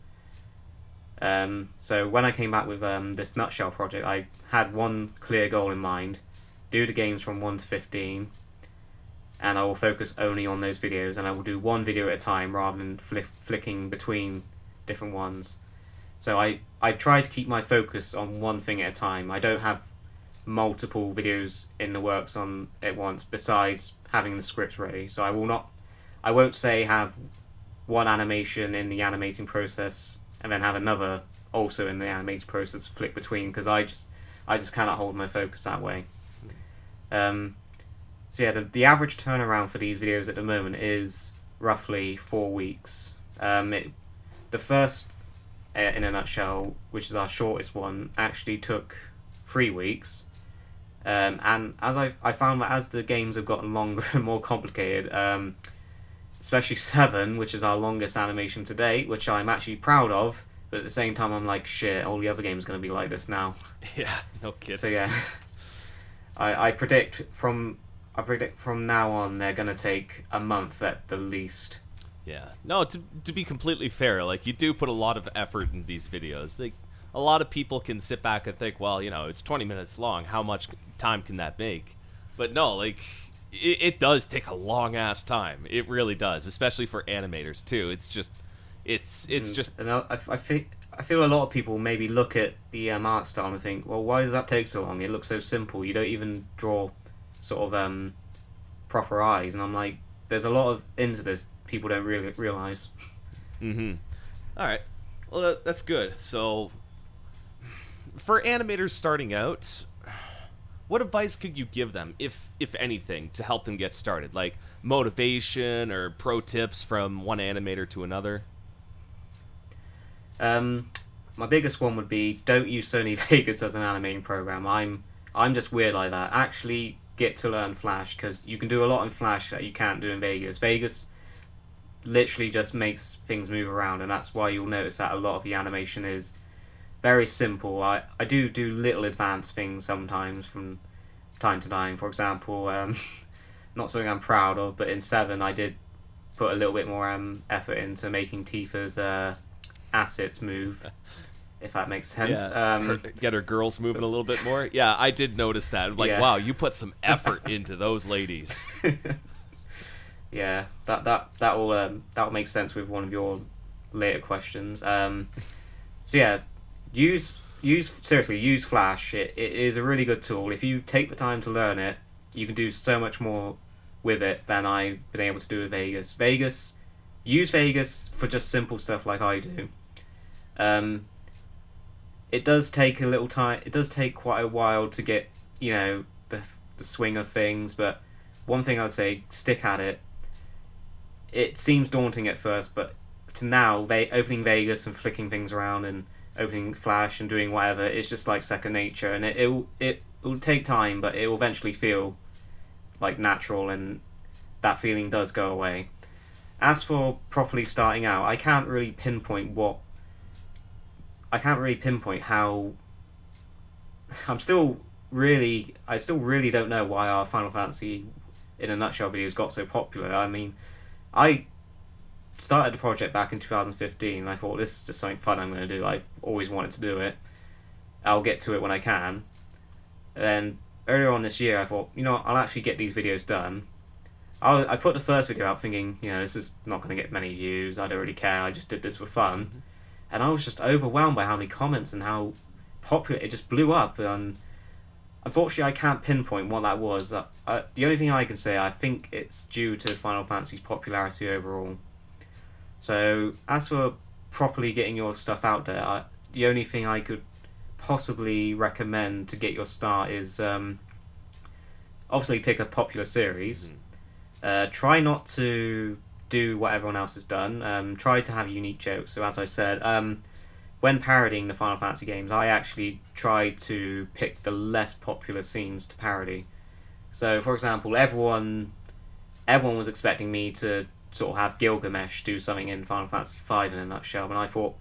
So when I came back with this Nutshell project, I had one clear goal in mind: do the games from 1 to 15, and I will focus only on those videos, and I will do one video at a time rather than flicking between different ones. So I try to keep my focus on one thing at a time. I don't have multiple videos in the works on at once besides having the scripts ready. So I won't say have one animation in the animating process and then have another also in the animating process flick between, because I just cannot hold my focus that way. So yeah, the average turnaround for these videos at the moment is roughly 4 weeks. The first in a Nutshell, which is our shortest one, actually took 3 weeks. And as I found that as the games have gotten longer and more complicated, especially 7, which is our longest animation to date, which I'm actually proud of, but at the same time I'm like, shit, all the other games are going to be like this now. Yeah, no kidding. So yeah, I predict from now on they're going to take a month at the least. Yeah. No, to be completely fair, like, you do put a lot of effort in these videos. Like, a lot of people can sit back and think, well, you know, it's 20 minutes long. How much time can that make? But no, like, it does take a long-ass time. It really does, especially for animators, too. It's just... It's just... And I feel a lot of people maybe look at the art style and think, well, why does that take so long? It looks so simple. You don't even draw sort of proper eyes. And I'm like, there's a lot of into this people don't really realize. Mm-hmm. All right. Well, that's good. So, for animators starting out, what advice could you give them, if anything, to help them get started? Like motivation or pro tips from one animator to another? My biggest one would be, don't use Sony Vegas as an animating program. I'm just weird like that. Actually get to learn Flash, because you can do a lot in Flash that you can't do in Vegas. Vegas literally just makes things move around, and that's why you'll notice that a lot of the animation is very simple. I do little advanced things sometimes from time to time. For example, not something I'm proud of, but in 7 I did put a little bit more effort into making Tifa's assets move, if that makes sense. Yeah, get her girls moving a little bit more. Yeah, I did notice that. Like, yeah. Wow, you put some effort into those ladies. Yeah, that will make sense with one of your later questions. So yeah, seriously use Flash. It is a really good tool. If you take the time to learn it, you can do so much more with it than I've been able to do with Vegas. Use Vegas for just simple stuff like I do. It does take a little time. It does take quite a while to get, the swing of things. But one thing I would say, stick at it. It seems daunting at first, but to now, opening Vegas and flicking things around and opening Flash and doing whatever, it's just like second nature. And it will take time, but it will eventually feel like natural, and that feeling does go away. As for properly starting out, I can't really pinpoint how. I still really don't know why our Final Fantasy in a nutshell videos got so popular. I mean, I started the project back in 2015 and I thought, this is just something fun I'm going to do. I've always wanted to do it. I'll get to it when I can. And then earlier on this year I thought, I'll actually get these videos done. I put the first video out thinking, this is not going to get many views, I don't really care, I just did this for fun. Mm-hmm. And I was just overwhelmed by how many comments and how popular it just blew up. And unfortunately I can't pinpoint what that was. The only thing I can say, I think it's due to Final Fantasy's popularity overall. So as for properly getting your stuff out there, the only thing I could possibly recommend to get your start is obviously pick a popular series. Try not to do what everyone else has done. Try to have unique jokes. So as I said, when parodying the Final Fantasy games, I actually try to pick the less popular scenes to parody. So for example, everyone was expecting me to sort of have Gilgamesh do something in Final Fantasy V in a nutshell, and I thought,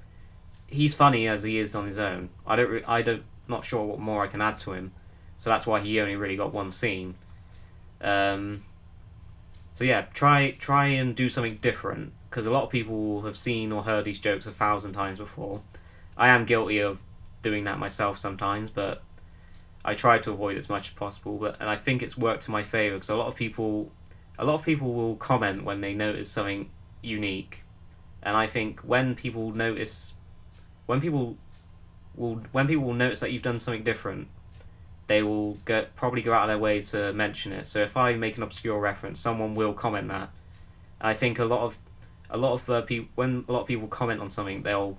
he's funny as he is on his own. Not sure what more I can add to him, so that's why he only really got one scene. So yeah, try and do something different, because a lot of people have seen or heard these jokes 1,000 times before. I am guilty of doing that myself sometimes, but I try to avoid it as much as possible. And I think it's worked to my favour, because a lot of people will comment when they notice something unique, and I think when people will notice that you've done something different, they will probably go out of their way to mention it. So if I make an obscure reference, someone will comment that. And I think when a lot of people comment on something, they'll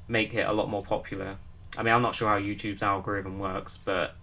make it a lot more popular. I mean, I'm not sure how YouTube's algorithm works, but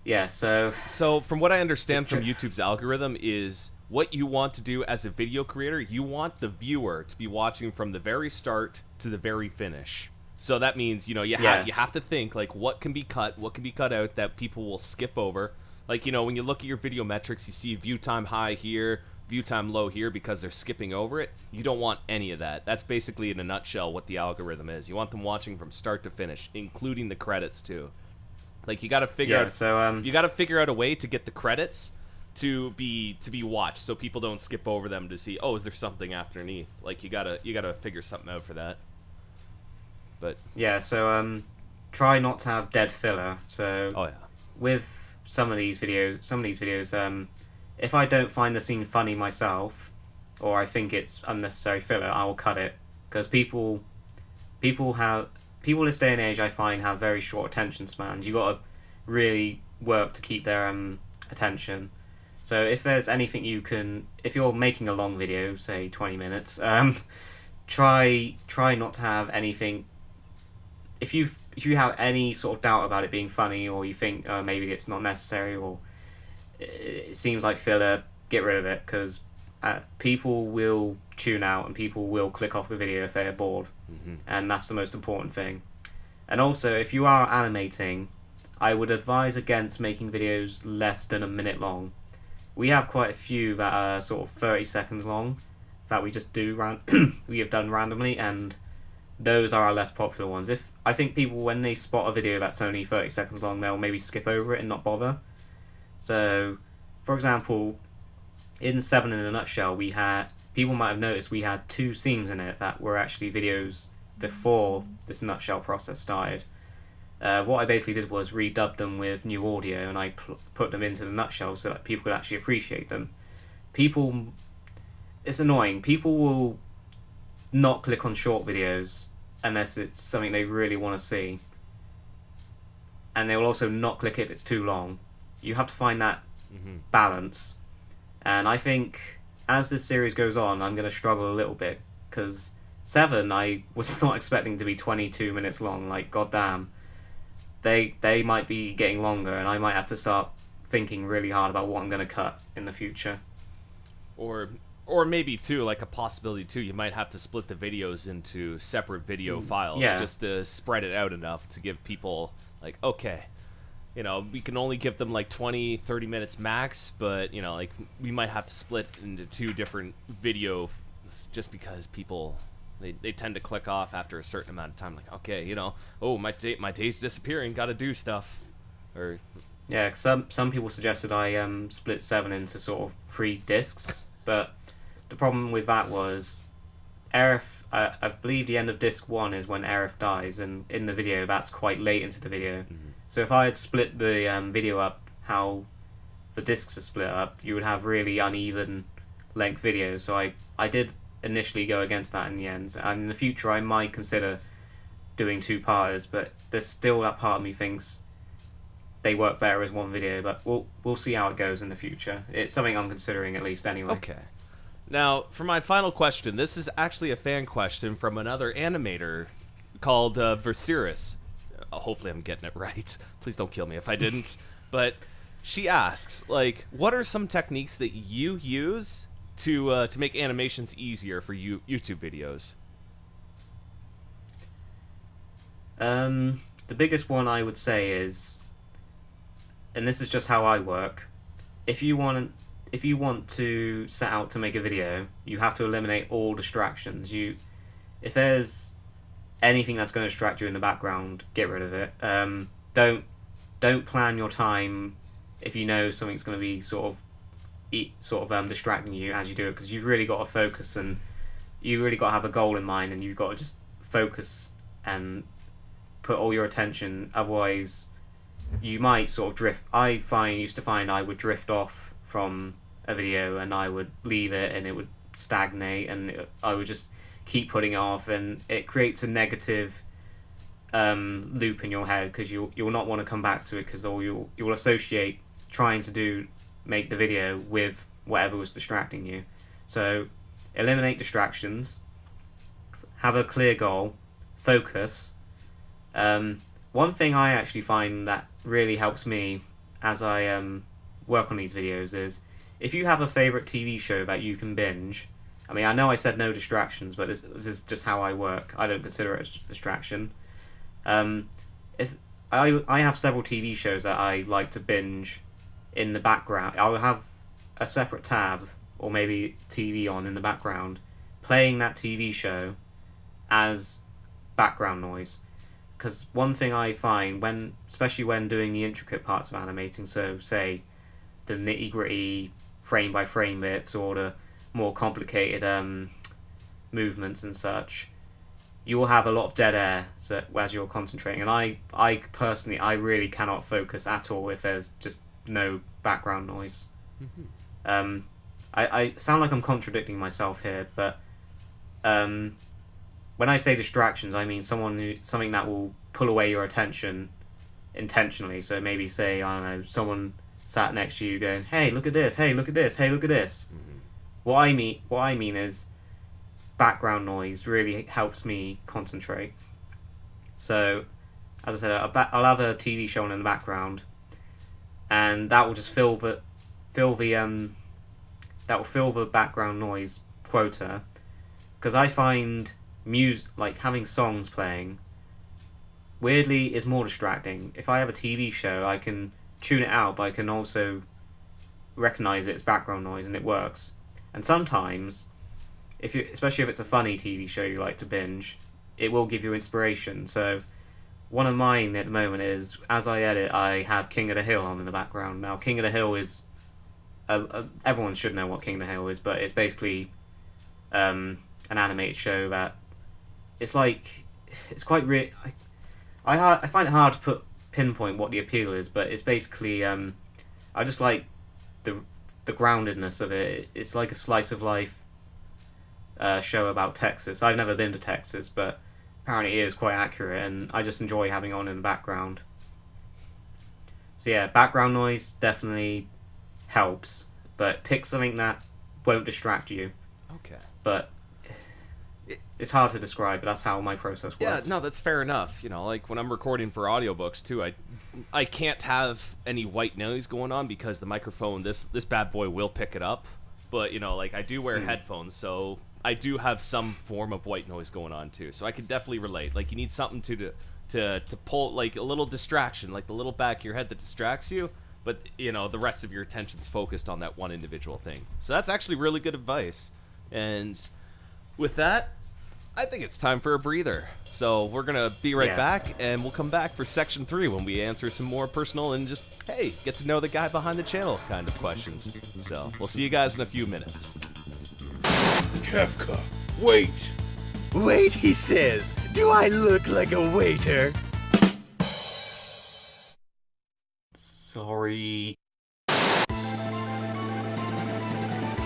yeah, so from what I understand from YouTube's algorithm is what you want to do as a video creator, you want the viewer to be watching from the very start to the very finish. So that means, you have to think, like, what can be cut out that people will skip over. Like, when you look at your video metrics, you see view time high here, view time low here because they're skipping over it. You don't want any of that. That's basically, in a nutshell, what the algorithm is. You want them watching from start to finish, including the credits, too. Like, you got to figure out a way to get the credits to be watched, so people don't skip over them to see, oh, is there something underneath? Like, you gotta figure something out for that. But yeah, so try not to have dead filler. So with some of these videos, if I don't find the scene funny myself, or I think it's unnecessary filler, I will cut it, because people this day and age, I find, have very short attention spans. You got to really work to keep their attention. So if there's anything if you're making a long video, say 20 minutes, try not to have anything. If you have any sort of doubt about it being funny, or you think maybe it's not necessary, or it seems like filler, get rid of it, because people will tune out and people will click off the video if they're bored. Mm-hmm. And that's the most important thing. And also, if you are animating, I would advise against making videos less than a minute long. We have quite a few that are sort of 30 seconds long that we just we have done randomly, and those are our less popular ones. I think people, when they spot a video that's only 30 seconds long, they'll maybe skip over it and not bother. So, for example, in 7 in a Nutshell, people might have noticed we had 2 scenes in it that were actually videos before this nutshell process started. What I basically did was redub them with new audio, and I put them into the nutshell so that people could actually appreciate them. It's annoying. People will not click on short videos, unless it's something they really want to see. And they will also not click if it's too long. You have to find that balance. And I think as this series goes on, I'm going to struggle a little bit, because 7 I was not expecting to be 22 minutes long. Like, goddamn, they might be getting longer, and I might have to start thinking really hard about what I'm going to cut in the future. Or maybe too, like a possibility too, you might have to split the videos into separate video files, Yeah. just to spread it out enough to give people like, okay, we can only give them like 20-30 minutes max, but like we might have to split into 2 different video, just because people they tend to click off after a certain amount of time. Like, okay, oh, my day's disappearing, gotta do stuff. Or Yeah, some people suggested I split 7 into sort of 3 discs, but the problem with that was Aerith, I believe the end of disc 1 is when Aerith dies, and in the video that's quite late into the video. So if I had split the video up how the discs are split up, you would have really uneven length videos. So I did initially go against that in the end, and in the future I might consider doing 2-parters, but there's still that part of me thinks they work better as one video, but we'll see how it goes in the future. It's something I'm considering at least anyway. okay. Now, for my final question, this is actually a fan question from another animator called Versiris. Hopefully I'm getting it right. Please don't kill me if I didn't. But she asks, like, what are some techniques that you use to make animations easier for YouTube videos? The biggest one I would say is, and this is just how I work, if you want to set out to make a video, you have to eliminate all distractions. If there's anything that's going to distract you in the background, get rid of it. Don't plan your time if you know something's going to be sort of distracting you as you do it, because you've really got to focus, and you really got to have a goal in mind, and you've got to just focus and put all your attention. Otherwise, you might sort of drift. I used to find I would drift off from a video, and I would leave it, and it would stagnate, and I would just keep putting it off, and it creates a negative loop in your head, because you'll not want to come back to it, because you'll associate trying to make the video with whatever was distracting you. So eliminate distractions, have a clear goal, focus. One thing I actually find that really helps me as I work on these videos is, if you have a favorite TV show that you can binge. I mean, I know I said no distractions, but this is just how I work. I don't consider it a distraction. If I have several TV shows that I like to binge in the background, I'll have a separate tab, or maybe TV on in the background, playing that TV show as background noise. Because one thing I find, especially when doing the intricate parts of animating, so say the nitty-gritty frame-by-frame bits, or the more complicated movements and such, you will have a lot of dead air as you're concentrating. And I personally, I really cannot focus at all if there's just no background noise. I sound like I'm contradicting myself here, but when I say distractions, I mean something that will pull away your attention intentionally. So maybe say, I don't know, someone sat next to you going, "Hey, look at this! Hey, look at this! Hey, look at this!" What I mean is, background noise really helps me concentrate. So, as I said, I'll have a TV show on in the background, and that will just fill the background noise quota. Because I find like having songs playing, weirdly, is more distracting. If I have a TV show, I can tune it out, but I can also recognize it's background noise, and it works. And sometimes, especially if it's a funny TV show you like to binge, it will give you inspiration. So one of mine at the moment is, as I edit, I have King of the Hill on in the background. Now, King of the Hill is everyone should know what King of the Hill is, but it's basically an animated show that it's quite real. I find it hard to pinpoint what the appeal is, but it's basically I just like the groundedness of it. It's like a slice of life show about Texas. I've never been to Texas, but apparently it is quite accurate, and I just enjoy having on in the background. So yeah, background noise definitely helps, but pick something that won't distract you. Okay. But it's hard to describe, but that's how my process works. Yeah, no, that's fair enough. Like when I'm recording for audiobooks too, I can't have any white noise going on because the microphone, this bad boy will pick it up. But like I do wear headphones, so I do have some form of white noise going on too. So I can definitely relate. Like you need something to pull, like a little distraction, like the little back of your head that distracts you, but the rest of your attention's focused on that one individual thing. So that's actually really good advice. And with that, I think it's time for a breather. So we're gonna be right back, and we'll come back for section 3 when we answer some more personal and just, hey, get to know the guy behind the channel kind of questions. So we'll see you guys in a few minutes. Kefka, wait! Wait, he says. Do I look like a waiter? Sorry.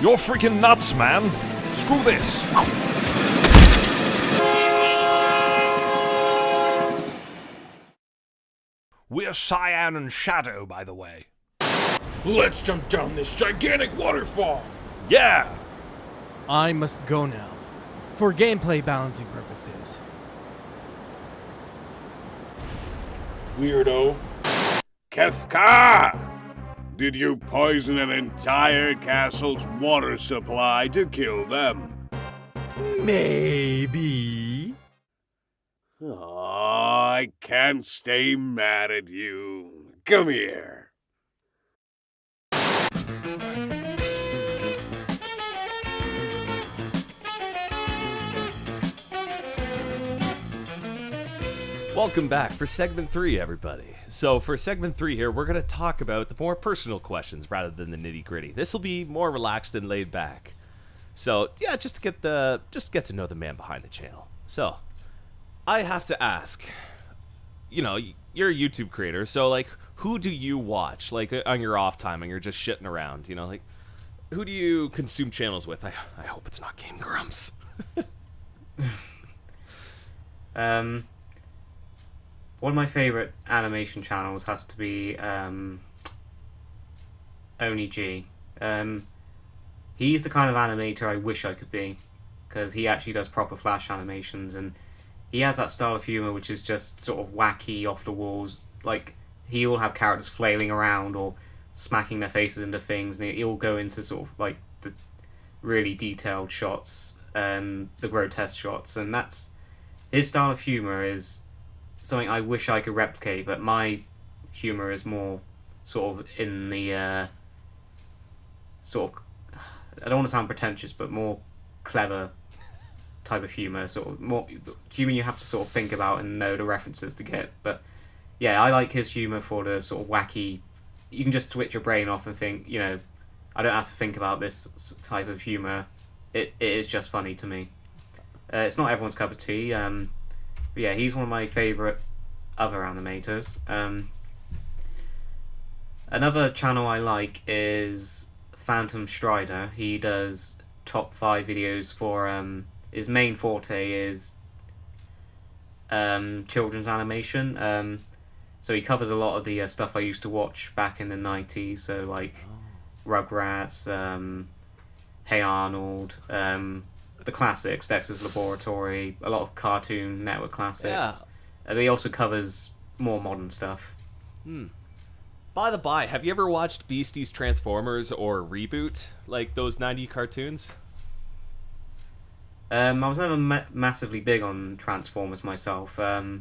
You're freaking nuts, man! Screw this! We're Cyan and Shadow, by the way. Let's jump down this gigantic waterfall! Yeah! I must go now, for gameplay balancing purposes. Weirdo. Kefka! Did you poison an entire castle's water supply to kill them? Maybe. Oh, I can't stay mad at you. Come here. Welcome back for segment 3, everybody. So for segment 3 here, we're going to talk about the more personal questions rather than the nitty-gritty. This will be more relaxed and laid back. So yeah, just get to know the man behind the channel. So I have to ask, you're a YouTube creator, so like, who do you watch, like on your off time when you're just shitting around? Like, who do you consume channels with? I hope it's not Game Grumps. One of my favorite animation channels has to be Oni G. He's the kind of animator I wish I could be, because he actually does proper flash animations, and he has that style of humor which is just sort of wacky, off the walls. Like, he'll have characters flailing around or smacking their faces into things, and he'll go into sort of like the really detailed shots and the grotesque shots, and that's his style of humor is something I wish I could replicate, but my humor is more sort of in the sort of, I don't want to sound pretentious, but more clever type of humor, sort of more humor you have to sort of think about and know the references to get. But yeah, I like his humor for the sort of wacky, you can just switch your brain off and think, I don't have to think about this type of humor. It is just funny to me. It's not everyone's cup of tea. But yeah, he's one of my favourite other animators. Another channel I like is Phantom Strider. He does top 5 videos for, his main forte is children's animation. So he covers a lot of the stuff I used to watch back in the 90s, so like Rugrats, Hey Arnold, the classics, Dexter's Laboratory, a lot of Cartoon Network classics. Yeah. But he also covers more modern stuff. By the by, have you ever watched Beastie's Transformers or Reboot, like those 90 cartoons? I was never massively big on Transformers myself. I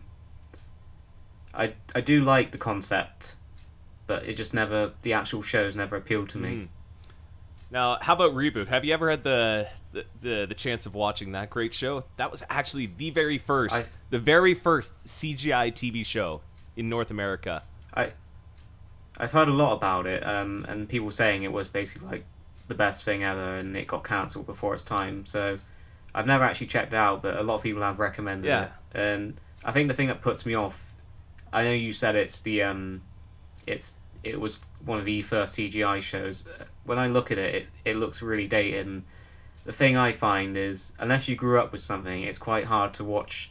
do like the concept, but it just never, the actual shows never appealed to me. Now, how about Reboot? Have you ever had the chance of watching that great show? That was actually the very first CGI TV show in North America. I've heard a lot about it, and people saying it was basically like the best thing ever, and it got cancelled before its time. So I've never actually checked it out, but a lot of people have recommended it. And I think the thing that puts me off, I know you said it's the it was one of the first CGI shows. When I look at it, it looks really dated. And the thing I find is, unless you grew up with something, it's quite hard to watch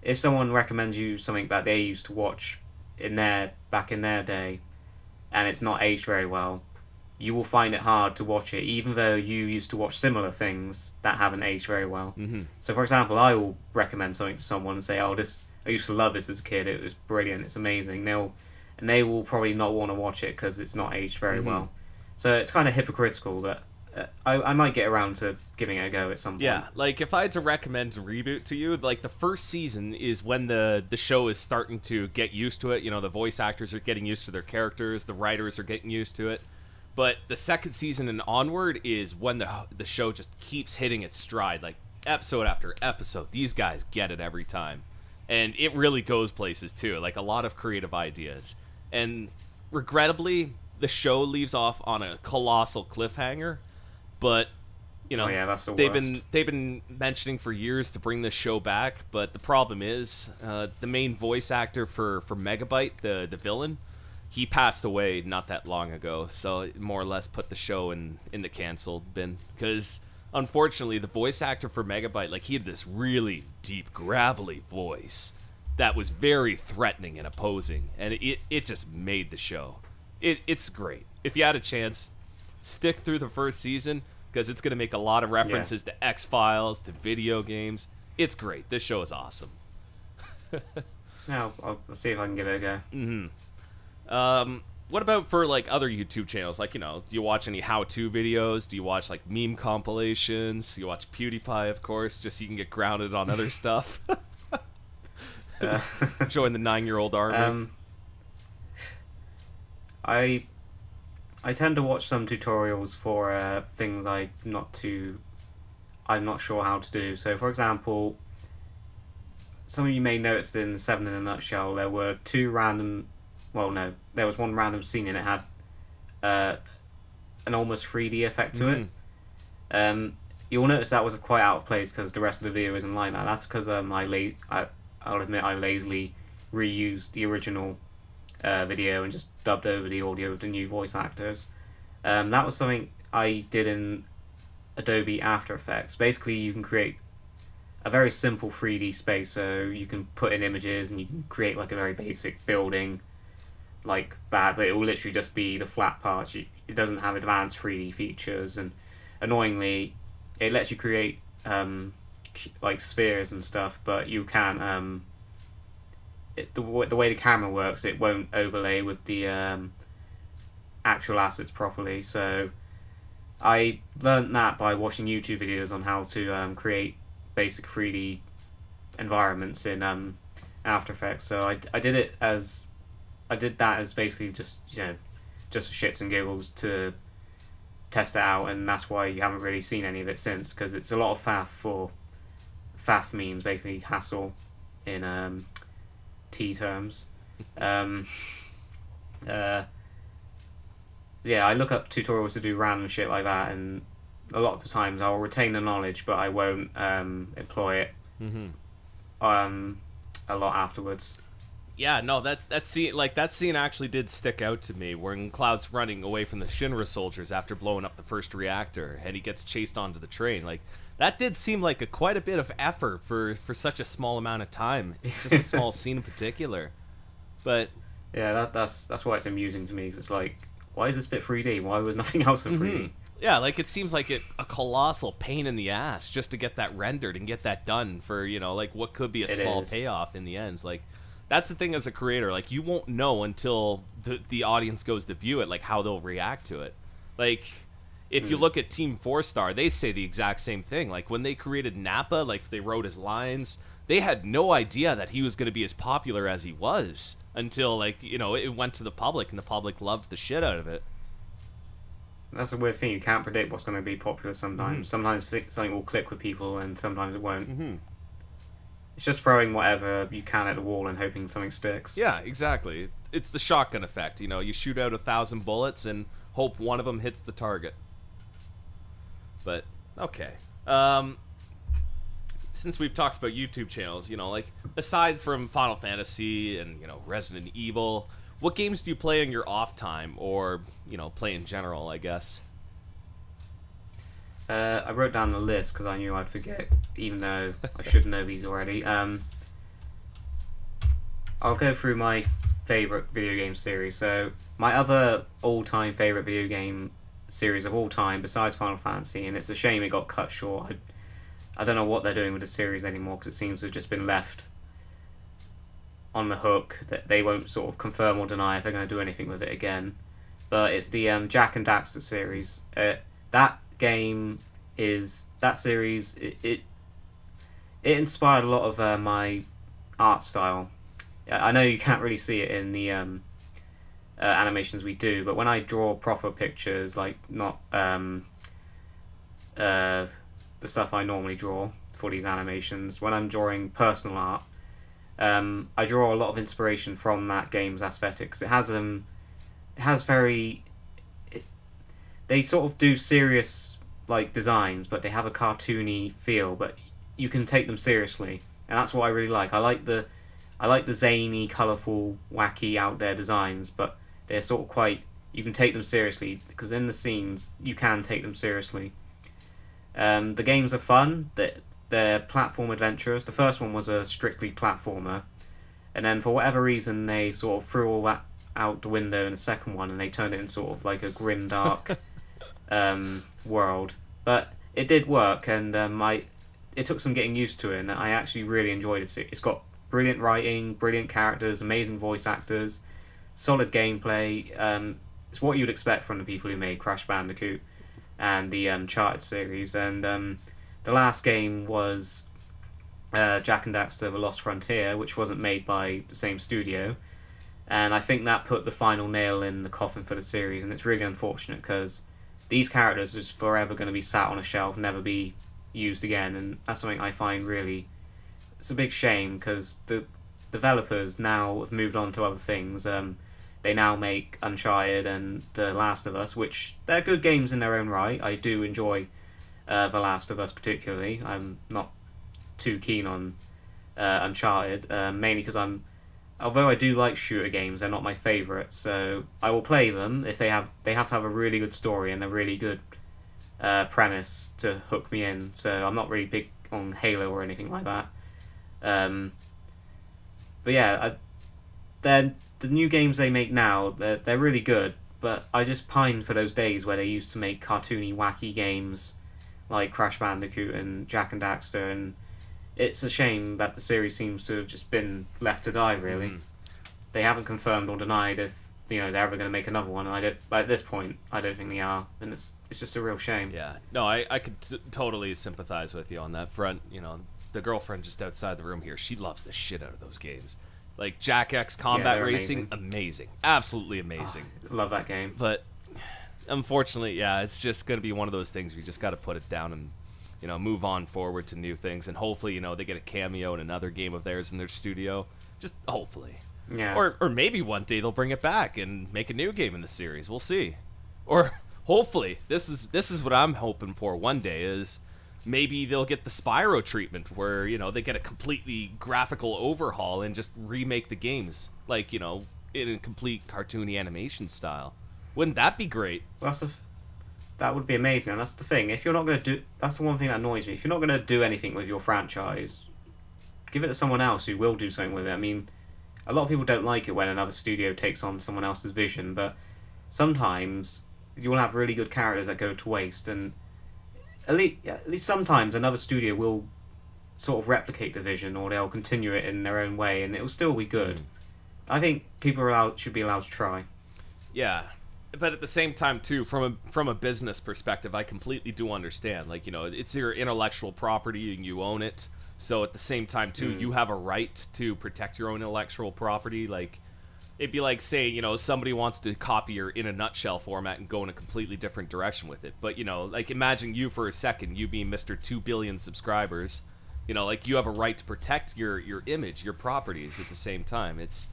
if someone recommends you something that they used to watch back in their day, and it's not aged very well, you will find it hard to watch it, even though you used to watch similar things that haven't aged very well. So, for example, I will recommend something to someone and say, "Oh, I used to love this as a kid. It was brilliant. It's amazing." And they will probably not want to watch it because it's not aged very well. So it's kind of hypocritical that I might get around to giving it a go at some point. Yeah, like if I had to recommend Reboot to you, like the first season is when the show is starting to get used to it. You know, the voice actors are getting used to their characters, the writers are getting used to it. But the second season and onward is when the show just keeps hitting its stride, like episode after episode. These guys get it every time. And it really goes places too, like a lot of creative ideas. And regrettably, the show leaves off on a colossal cliffhanger. But, you know, that's the they've worst. been mentioning for years to bring this show back. But the problem is, the main voice actor for Megabyte, the villain, he passed away not that long ago. So it more or less put the show in the canceled bin. Because, unfortunately, the voice actor for Megabyte, like, he had this really deep, gravelly voice that was very threatening and opposing. And it just made the show. It's great. If you had a chance, stick through the first season, because it's going to make a lot of references to X-Files, to video games. It's great. This show is awesome. Yeah, I'll see if I can give it a go. What about for, like, other YouTube channels? Like, you know, do you watch any how-to videos? Do you watch, like, meme compilations? Do you watch PewDiePie, of course, just so you can get grounded on other stuff? Join the 9-year-old army. I tend to watch some tutorials for things I'm not sure how to do. So, for example, some of you may notice in 7 in a Nutshell, there were there was one random scene and it had an almost 3D effect to it. You'll notice that was quite out of place because the rest of the video isn't like that. That's because I'll admit I lazily reused the original video and just dubbed over the audio with the new voice actors. That was something I did in Adobe After Effects. Basically, you can create a very simple 3D space, so you can put in images and you can create like a very basic building like that, but it will literally just be the flat parts. It doesn't have advanced 3D features, and annoyingly, it lets you create like spheres and stuff, but you can't the way the camera works, it won't overlay with the actual assets properly. So I learned that by watching YouTube videos on how to create basic 3D environments in After Effects. So I did that as basically just for shits and giggles to test it out, and that's why you haven't really seen any of it since, because it's a lot of faff means basically hassle in T terms. I look up tutorials to do random shit like that, and a lot of the times I'll retain the knowledge, but I won't employ it a lot afterwards. Yeah, no, that scene actually did stick out to me, when Cloud's running away from the Shinra soldiers after blowing up the first reactor, and he gets chased onto the train. Like, that did seem like quite a bit of effort for such a small amount of time. It's just a small scene in particular. But yeah, that's why it's amusing to me, because it's like, why is this bit 3D? Why was nothing else in 3D? Yeah, like, it seems like a colossal pain in the ass just to get that rendered and get that done for, like, what could be a small payoff in the end. Like, that's the thing as a creator. Like, you won't know until the audience goes to view it, like, how they'll react to it. Like, if you look at Team 4-Star, they say the exact same thing. Like, when they created Nappa, like, they wrote his lines, they had no idea that he was going to be as popular as he was until, like, it went to the public, and the public loved the shit out of it. That's a weird thing. You can't predict what's going to be popular sometimes. Sometimes something will click with people, and sometimes it won't. It's just throwing whatever you can at the wall and hoping something sticks. Yeah, exactly. It's the shotgun effect. You shoot out 1,000 bullets and hope one of them hits the target. But, okay. Since we've talked about YouTube channels, like, aside from Final Fantasy and, Resident Evil, what games do you play in your off time, or, play in general, I guess? I wrote down the list because I knew I'd forget, even though I should know these already. I'll go through my favorite video game series. So my other all-time favorite video game series of all time, besides Final Fantasy, and it's a shame it got cut short. I don't know what they're doing with the series anymore because it seems to have just been left on the hook that they won't sort of confirm or deny if they're going to do anything with it again. But it's the Jak and Daxter series. That series it inspired a lot of my art style. I know you can't really see it in the animations we do, but when I draw proper pictures, like not the stuff I normally draw for these animations, when I'm drawing personal art, I draw a lot of inspiration from that game's aesthetics. They sort of do serious like designs, but they have a cartoony feel, but you can take them seriously, and that's what I really like. I like the zany, colourful, wacky, out there designs, but they're sort of quite, you can take them seriously because in the scenes you can take them seriously. The games are fun. They're platform adventures. The first one was a strictly platformer, and then for whatever reason they sort of threw all that out the window in the second one and they turned it into sort of like a grim, dark world. But it did work, and it took some getting used to it, and I actually really enjoyed it. It's got brilliant writing, brilliant characters, amazing voice actors, solid gameplay. It's what you'd expect from the people who made Crash Bandicoot and the Uncharted series. And the last game was Jak and Daxter: The Lost Frontier, which wasn't made by the same studio. And I think that put the final nail in the coffin for the series, and it's really unfortunate because these characters are just forever going to be sat on a shelf, never be used again, and that's something I find really, it's a big shame because the developers now have moved on to other things. They now make Uncharted and The Last of Us, which they're good games in their own right. I do enjoy The Last of Us particularly. I'm not too keen on Uncharted, mainly because although I do like shooter games, they're not my favourite, so I will play them if they have to have a really good story and a really good premise to hook me in. So I'm not really big on Halo or anything like that. But yeah, the new games they make now, they're really good, but I just pine for those days where they used to make cartoony, wacky games like Crash Bandicoot and Jak and Daxter, and it's a shame that the series seems to have just been left to die, really. They haven't confirmed or denied if they're ever going to make another one, and at this point, I don't think they are, and it's just a real shame. Yeah, no, I could totally sympathize with you on that front. The girlfriend just outside the room here, she loves the shit out of those games. Like Jak X Combat Racing, amazing. Absolutely amazing. Love that game. But unfortunately, yeah, it's just going to be one of those things where you just got to put it down and move on forward to new things, and hopefully they get a cameo in another game of theirs in their studio. Just hopefully. Yeah. Or maybe one day they'll bring it back and make a new game in the series. We'll see. Or hopefully, this is what I'm hoping for one day is maybe they'll get the Spyro treatment where, they get a completely graphical overhaul and just remake the games like, in a complete cartoony animation style. Wouldn't that be great? That would be amazing, and that's the thing. If you're not going to do... That's the one thing that annoys me. If you're not going to do anything with your franchise, give it to someone else who will do something with it. I mean, a lot of people don't like it when another studio takes on someone else's vision, but sometimes you'll have really good characters that go to waste, and at least sometimes another studio will sort of replicate the vision, or they'll continue it in their own way, and it'll still be good. I think people should be allowed to try. Yeah. But at the same time, too, from a business perspective, I completely do understand. Like, it's your intellectual property and you own it. So at the same time, too, you have a right to protect your own intellectual property. Like, it'd be like saying, somebody wants to copy your In a Nutshell format and go in a completely different direction with it. But, like, imagine you for a second, you being Mr. 2 billion subscribers. Like, you have a right to protect your image, your properties at the same time. It's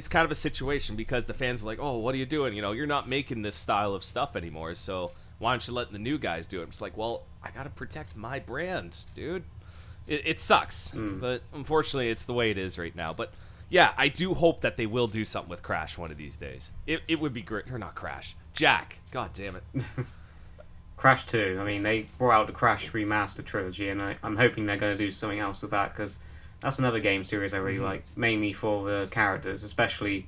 kind of a situation because the fans are like, oh, what are you doing? You're not making this style of stuff anymore, so why don't you let the new guys do it? It's like, well, I gotta protect my brand, dude. It sucks, but unfortunately it's the way it is right now. But yeah, I do hope that they will do something with Crash one of these days. It would be great. Or not Crash. Jak. God damn it. Crash 2. I mean, they brought out the Crash Remastered trilogy, and I'm hoping they're going to do something else with that, because that's another game series I really like, mainly for the characters, especially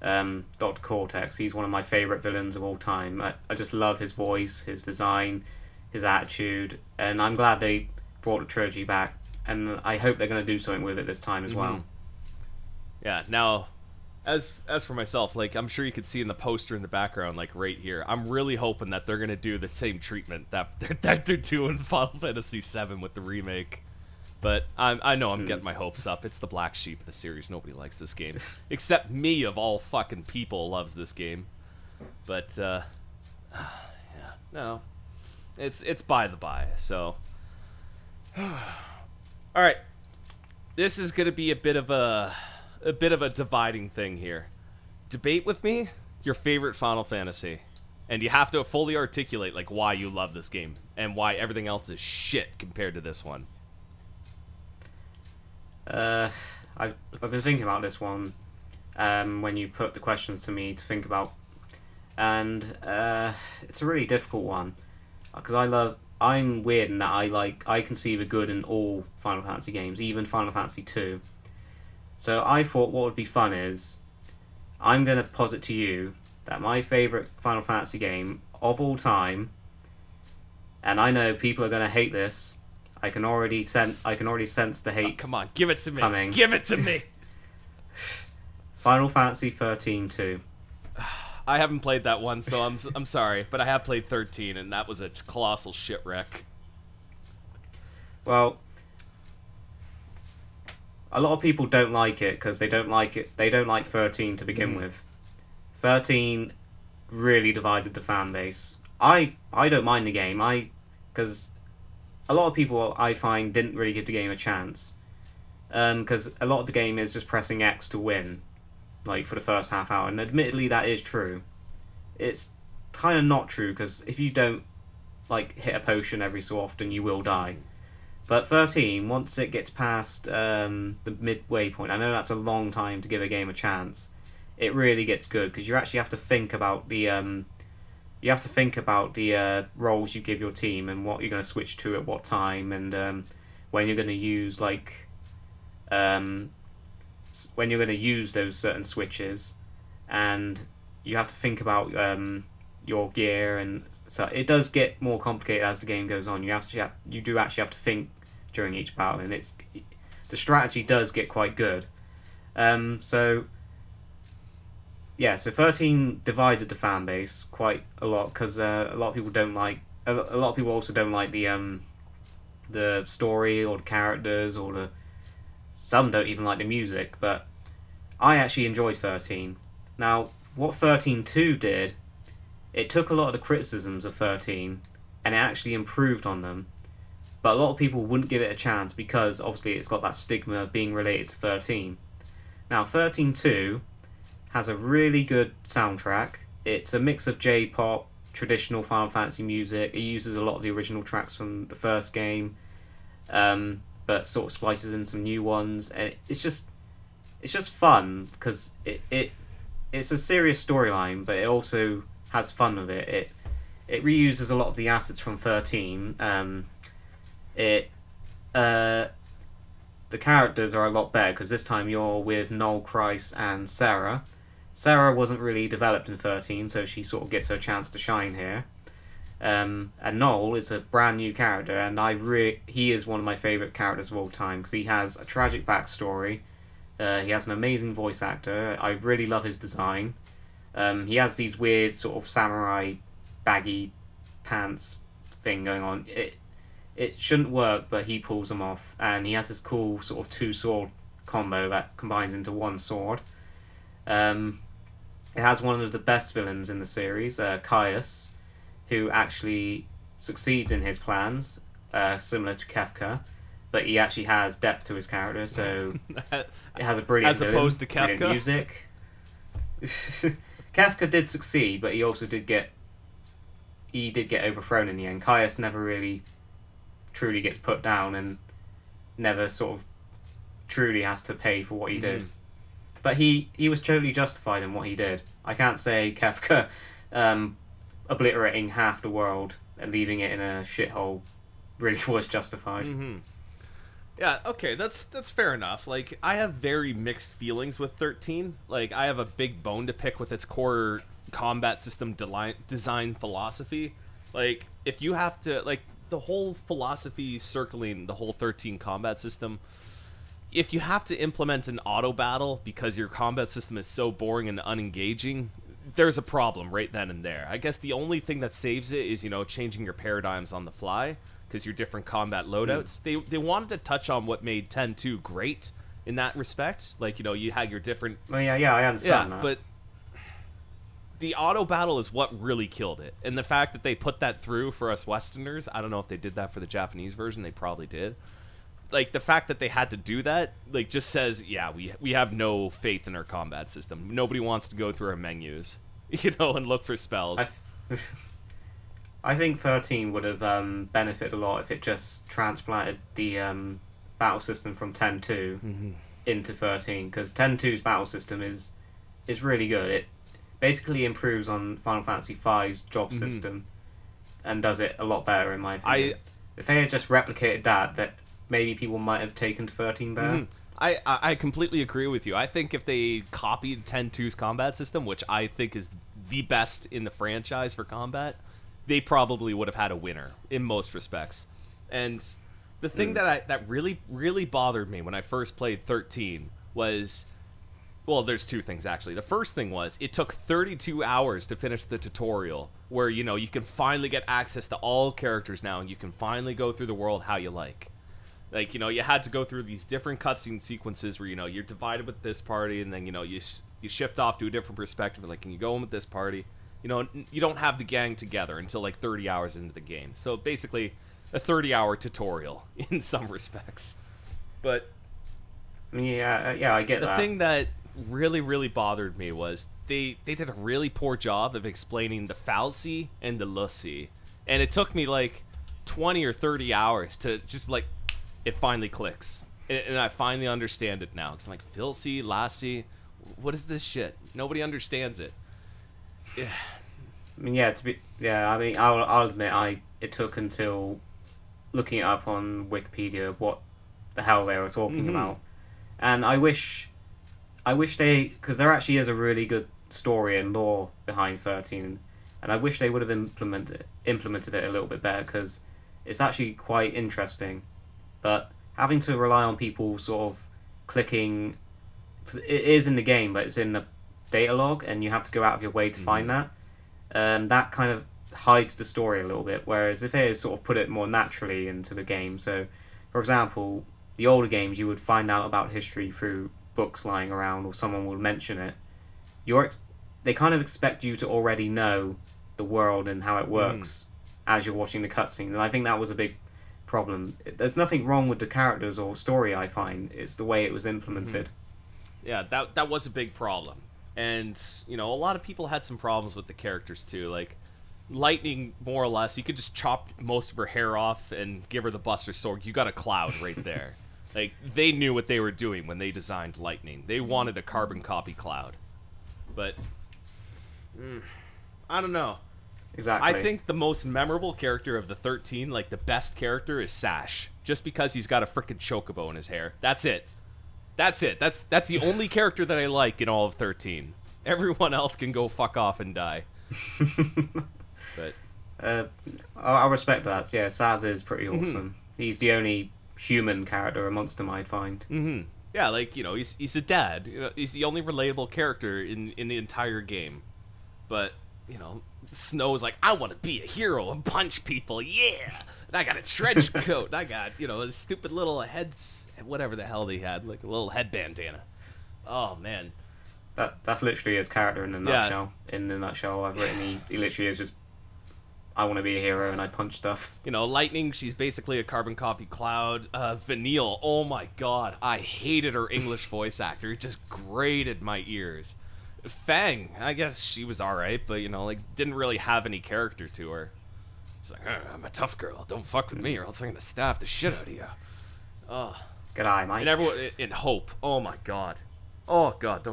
Dr. Cortex. He's one of my favourite villains of all time. I just love his voice, his design, his attitude, and I'm glad they brought the trilogy back, and I hope they're going to do something with it this time as well. Yeah, now, as for myself, like, I'm sure you could see in the poster in the background, like, right here, I'm really hoping that they're going to do the same treatment that they're doing Final Fantasy VII with the remake. But I know I'm getting my hopes up. It's the black sheep of the series. Nobody likes this game. Except me, of all fucking people, loves this game. But, yeah, no. It's by the by, so... Alright. This is gonna be a bit of a dividing thing here. Debate with me your favorite Final Fantasy. And you have to fully articulate, like, why you love this game. And why everything else is shit compared to this one. I've been thinking about this one when you put the questions to me to think about, and it's a really difficult one because I'm weird in that I can see the good in all Final Fantasy games, even Final Fantasy 2. So I thought what would be fun is I'm going to posit to you that my favourite Final Fantasy game of all time, and I know people are going to hate this. I can already sense the hate. Oh, come on, give it to me. Coming. Give it to me. Final Fantasy 13 2. I haven't played that one, so I'm sorry, but I have played 13, and that was a colossal shipwreck. Well, a lot of people don't like it because they don't like it. They don't like 13 to begin with. 13 really divided the fan base. I don't mind the game. Because a lot of people I find didn't really give the game a chance. Because a lot of the game is just pressing X to win, like for the first half hour, and admittedly that is true. It's kind of not true because if you don't like hit a potion every so often, you will die. But 13, once it gets past the midway point, I know that's a long time to give a game a chance. It really gets good because you actually have to think about the roles you give your team and what you're going to switch to at what time, and when you're going to use when you're going to use those certain switches, and you have to think about your gear, and so it does get more complicated as the game goes on. You do actually have to think during each battle, and the strategy does get quite good. So 13 divided the fan base quite a lot because a lot of people don't like. A lot of people also don't like the story or the characters or some don't even like the music. But I actually enjoyed 13. Now, what 13.2 did, it took a lot of the criticisms of 13 and it actually improved on them. But a lot of people wouldn't give it a chance because obviously it's got that stigma of being related to 13. Now, 13.2 has a really good soundtrack. It's a mix of J-pop, traditional Final Fantasy music. It uses a lot of the original tracks from the first game, but sort of splices in some new ones. And it's just fun because it's a serious storyline, but it also has fun with it. It reuses a lot of the assets from 13. The characters are a lot better because this time you're with Noel, Chryse, and Sarah. Sarah wasn't really developed in 13, so she sort of gets her chance to shine here. And Noel is a brand new character, and he is one of my favourite characters of all time because he has a tragic backstory. He has an amazing voice actor. I really love his design. He has these weird sort of samurai baggy pants thing going on. It shouldn't work, but he pulls them off, and he has this cool sort of two-sword combo that combines into one sword. It has one of the best villains in the series, Caius, who actually succeeds in his plans, similar to Kefka, but he actually has depth to his character, so it has a brilliant as opposed to Kefka brilliant music. Kefka did succeed, but he also did get overthrown in the end. Caius never really truly gets put down and never sort of truly has to pay for what he did. But he was totally justified in what he did. I can't say Kefka obliterating half the world and leaving it in a shithole really was justified. Yeah, okay, that's fair enough. Like, I have very mixed feelings with 13. Like, I have a big bone to pick with its core combat system design philosophy. Like, if you have to, like, the whole philosophy circling the whole 13 combat system, if you have to implement an auto battle because your combat system is so boring and unengaging, there's a problem right then and there. I guess the only thing that saves it is, you know, changing your paradigms on the fly, because your different combat loadouts. They wanted to touch on what made 10-2 great in that respect. Like, you know, you had your different... Well, yeah, I understand that. But the auto battle is what really killed it. And the fact that they put that through for us Westerners, I don't know if they did that for the Japanese version, they probably did. Like, the fact that they had to do that, like, just says, yeah, we have no faith in our combat system. Nobody wants to go through our menus, you know, and look for spells. I think 13 would have benefited a lot if it just transplanted the battle system from 10.2 into 13, because 10.2's battle system is really good. It basically improves on Final Fantasy V's job system and does it a lot better, in my opinion. If they had just replicated that maybe people might have taken to 13 better. I completely agree with you. I think if they copied 10.2's combat system, which I think is the best in the franchise for combat, they probably would have had a winner in most respects. And the thing that really, really bothered me when I first played 13 was, well, there's two things, actually. The first thing was, it took 32 hours to finish the tutorial, where, you know, you can finally get access to all characters now, and you can finally go through the world how you like. Like, you know, you had to go through these different cutscene sequences where, you know, you're divided with this party, and then, you know, you shift off to a different perspective. Like, can you go in with this party? You know, you don't have the gang together until, like, 30 hours into the game. So, basically, a 30-hour tutorial in some respects. But Yeah, I get that. The thing that really, really bothered me was they did a really poor job of explaining the Falsi and the Lussi. And it took me, like, 20 or 30 hours to just, like, it finally clicks. And I finally understand it now. It's like, Filsi, Lassie, what is this shit? Nobody understands it. Yeah. I mean, I'll admit, it took until looking it up on Wikipedia what the hell they were talking about. And I wish because there actually is a really good story and lore behind 13, and I wish they would have implemented it a little bit better, because it's actually quite interesting. But having to rely on people sort of clicking, it is in the game, but it's in the data log, and you have to go out of your way to find that. That kind of hides the story a little bit, whereas if they sort of put it more naturally into the game, so for example, the older games, you would find out about history through books lying around, or someone will mention it. They kind of expect you to already know the world and how it works as you're watching the cutscenes, and I think that was a big problem. There's nothing wrong with the characters or story, I find. It's the way it was implemented. Yeah, that was a big problem. And, you know, a lot of people had some problems with the characters too. Like, Lightning, more or less, you could just chop most of her hair off and give her the Buster Sword. You got a Cloud right there. Like, they knew what they were doing when they designed Lightning. They wanted a carbon copy Cloud. But, I don't know. Exactly. I think the most memorable character of the 13, like the best character, is Sash. Just because he's got a frickin' chocobo in his hair. That's it. That's the only character that I like in all of 13. Everyone else can go fuck off and die. But I respect that. Yeah, Saz is pretty awesome. He's the only human character amongst them, I'd find. Yeah, like, you know, he's a dad. You know, he's the only relatable character in the entire game. But, you know, Snow's like, I want to be a hero and punch people, yeah! And I got a trench coat, and I got, you know, a stupid little heads, whatever the hell they had, like a little head bandana. Oh, man. That's literally his character in a nutshell. In the nutshell, I've written, he literally is just, I want to be a hero and I punch stuff. You know, Lightning, she's basically a carbon copy Cloud. Vanille, oh my god, I hated her English voice actor. It just grated my ears. Fang, I guess she was alright, but, you know, like, didn't really have any character to her. It's like, I'm a tough girl, don't fuck with me or else I'm gonna stab the shit out of you. Oh. G'day, mate. And everyone, in Hope, oh my god. Oh god,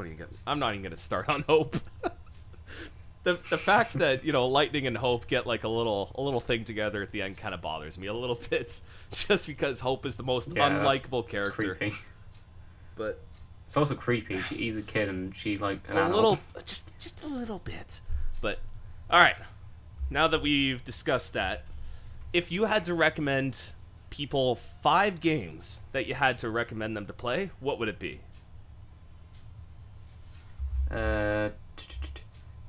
I'm not even gonna start on Hope. the fact that Lightning and Hope get like a little thing together at the end kind of bothers me a little bit, just because Hope is the most unlikable character. Creepy. But it's also creepy. He's a kid and she's like an a adult. little, just a little bit. But all right, now that we've discussed that, if you had to recommend people 5 games that you had to recommend them to play, what would it be?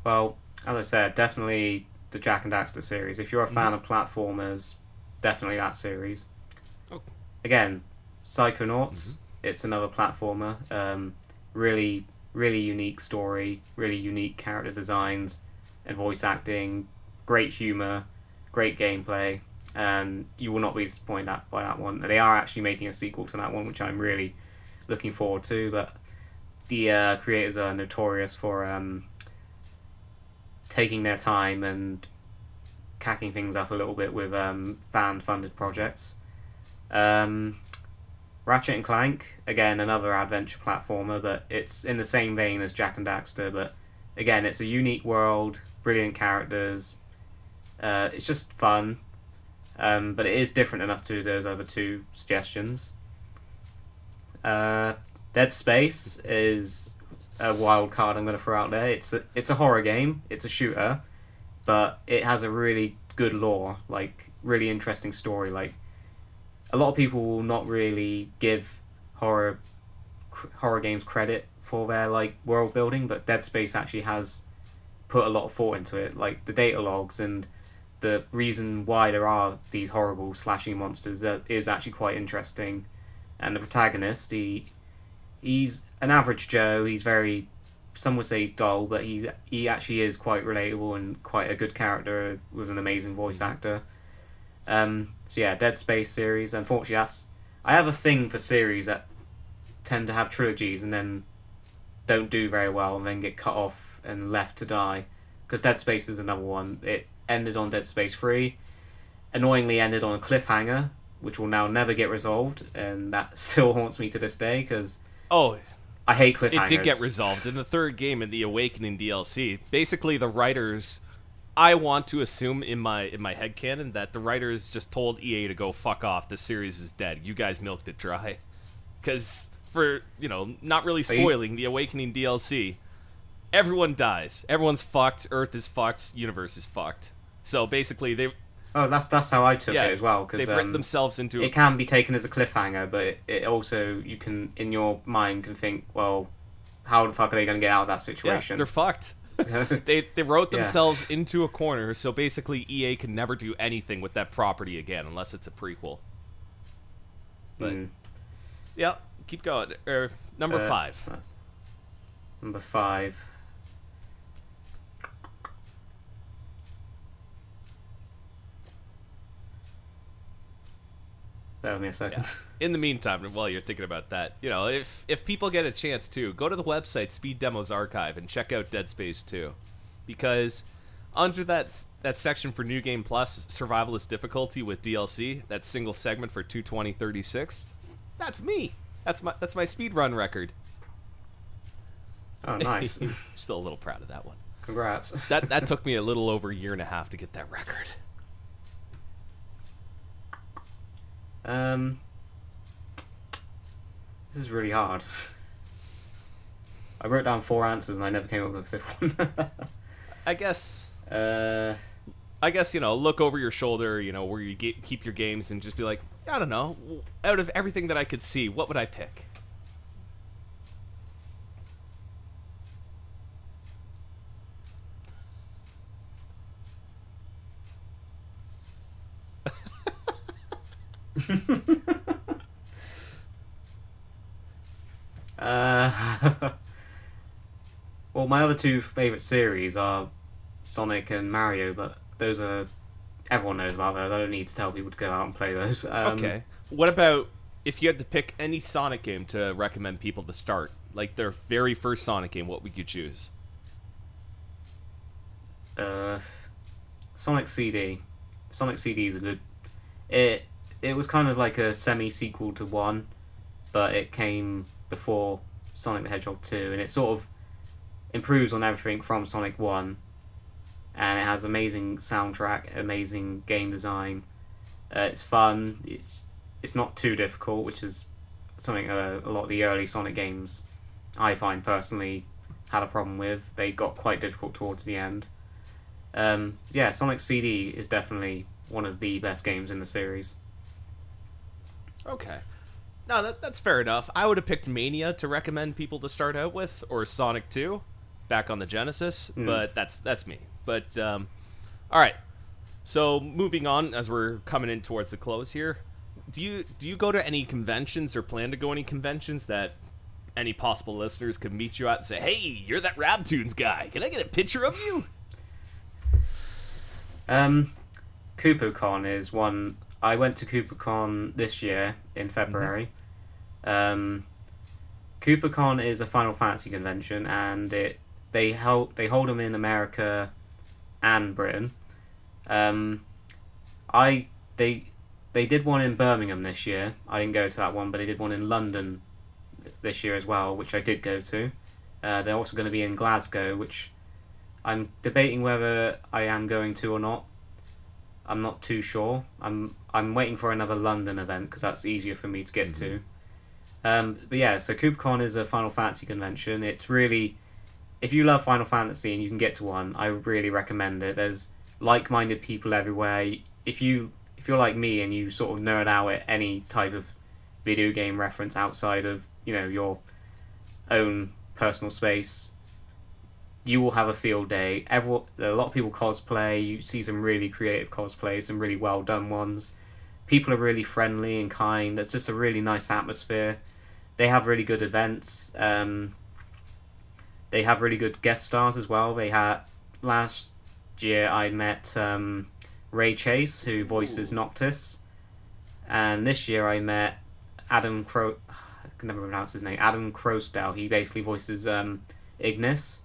Well, as I said, definitely the Jak and Daxter series. If you're a fan of platformers, definitely that series. Oh. Again, Psychonauts. It's another platformer. Really, really unique story. Really unique character designs and voice acting. Great humor. Great gameplay. And you will not be disappointed by that one. They are actually making a sequel to that one, which I'm really looking forward to. But the creators are notorious for taking their time and cacking things up a little bit with fan-funded projects. Ratchet and Clank, again, another adventure platformer, but it's in the same vein as Jak and Daxter, but again, it's a unique world, brilliant characters, it's just fun, but it is different enough to those other 2 suggestions. Dead Space is a wild card I'm going to throw out there. It's a horror game, it's a shooter, but it has a really good lore, like, really interesting story, like, a lot of people will not really give horror games credit for their like world building, but Dead Space actually has put a lot of thought into it, like the data logs and the reason why there are these horrible slashing monsters is actually quite interesting. And the protagonist, he's an average Joe. He's very, some would say he's dull, but he actually is quite relatable and quite a good character with an amazing voice actor. So yeah, Dead Space series. Unfortunately, I have a thing for series that tend to have trilogies and then don't do very well and then get cut off and left to die. Because Dead Space is another one. It ended on Dead Space 3. Annoyingly ended on a cliffhanger, which will now never get resolved, and that still haunts me to this day because I hate cliffhangers. It did get resolved in the 3rd game in the Awakening DLC. Basically, the writers, I want to assume in my headcanon that the writers just told EA to go fuck off. This series is dead. You guys milked it dry. Because for, not really spoiling the Awakening DLC, everyone dies. Everyone's fucked. Earth is fucked. Universe is fucked. So basically, they... Oh, that's how I took it as well. Cause, they've written themselves into... It can be taken as a cliffhanger, but it also, you can, in your mind, can think, well, how the fuck are they going to get out of that situation? Yeah, they're fucked. They wrote themselves into a corner, so basically EA can never do anything with that property again unless it's a prequel. But yeah, keep going. Number 5. Number 5. Bear with me a second. Yeah. In the meantime, while you're thinking about that, if people get a chance to, go to the website Speed Demos Archive and check out Dead Space 2. Because under that section for New Game Plus, Survivalist Difficulty with DLC, that single segment for 2:20:36, that's me. That's my speedrun record. Oh, nice. Still a little proud of that one. Congrats. That took me a little over a year and a half to get that record. This is really hard. I wrote down 4 answers and I never came up with a 5th one. I guess look over your shoulder, where you keep your games and just be like, I don't know, out of everything that I could see, what would I pick? Well, my other 2 favourite series are Sonic and Mario, but those are... Everyone knows about those. I don't need to tell people to go out and play those. Okay. What about if you had to pick any Sonic game to recommend people to start? Like their very first Sonic game, what would you choose? Sonic CD. Sonic CD is a good... It was kind of like a semi-sequel to 1, but it came before Sonic the Hedgehog 2, and it sort of improves on everything from Sonic 1, and it has amazing soundtrack, amazing game design. It's fun. It's not too difficult, which is something a lot of the early Sonic games I find personally had a problem with. They got quite difficult towards the end. Yeah, Sonic CD is definitely one of the best games in the series. Okay. No, that's fair enough. I would have picked Mania to recommend people to start out with, or Sonic 2, back on the Genesis, but that's me. But, all right. So, moving on, as we're coming in towards the close here, do you go to any conventions or plan to go any conventions that any possible listeners could meet you at and say, hey, you're that RabToons guy. Can I get a picture of you? KoopaCon is one. I went to KoopaCon this year in February. KoopaCon is a Final Fantasy convention, and they hold them in America and Britain. They did one in Birmingham this year. I didn't go to that one, but they did one in London this year as well, which I did go to. They're also going to be in Glasgow, which I'm debating whether I am going to or not. I'm not too sure. I'm waiting for another London event because that's easier for me to get to. But yeah, so KoopaCon is a Final Fantasy convention. It's really, if you love Final Fantasy and you can get to one, I really recommend it. There's like-minded people everywhere. If you're like me and you sort of nerd out at any type of video game reference outside of, your own personal space, you will have a field day. A lot of people cosplay. You see some really creative cosplays, some really well done ones. People are really friendly and kind. It's just a really nice atmosphere. They have really good events. They have really good guest stars as well. They had last year I met Ray Chase, who voices Noctis, and this year I met Adam I can never pronounce his name. Adam Crowsdale. He basically voices Ignis.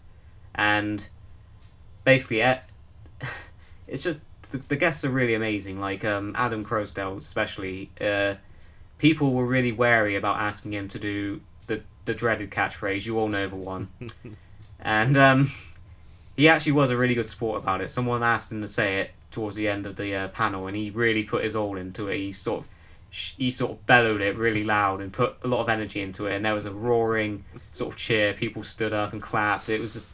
And basically, it's just the guests are really amazing. Like Adam Crowsdale, especially. People were really wary about asking him to do the dreaded catchphrase. You all know the one. And he actually was a really good sport about it. Someone asked him to say it towards the end of the panel, and he really put his all into it. He sort of bellowed it really loud and put a lot of energy into it. And there was a roaring sort of cheer. People stood up and clapped. It was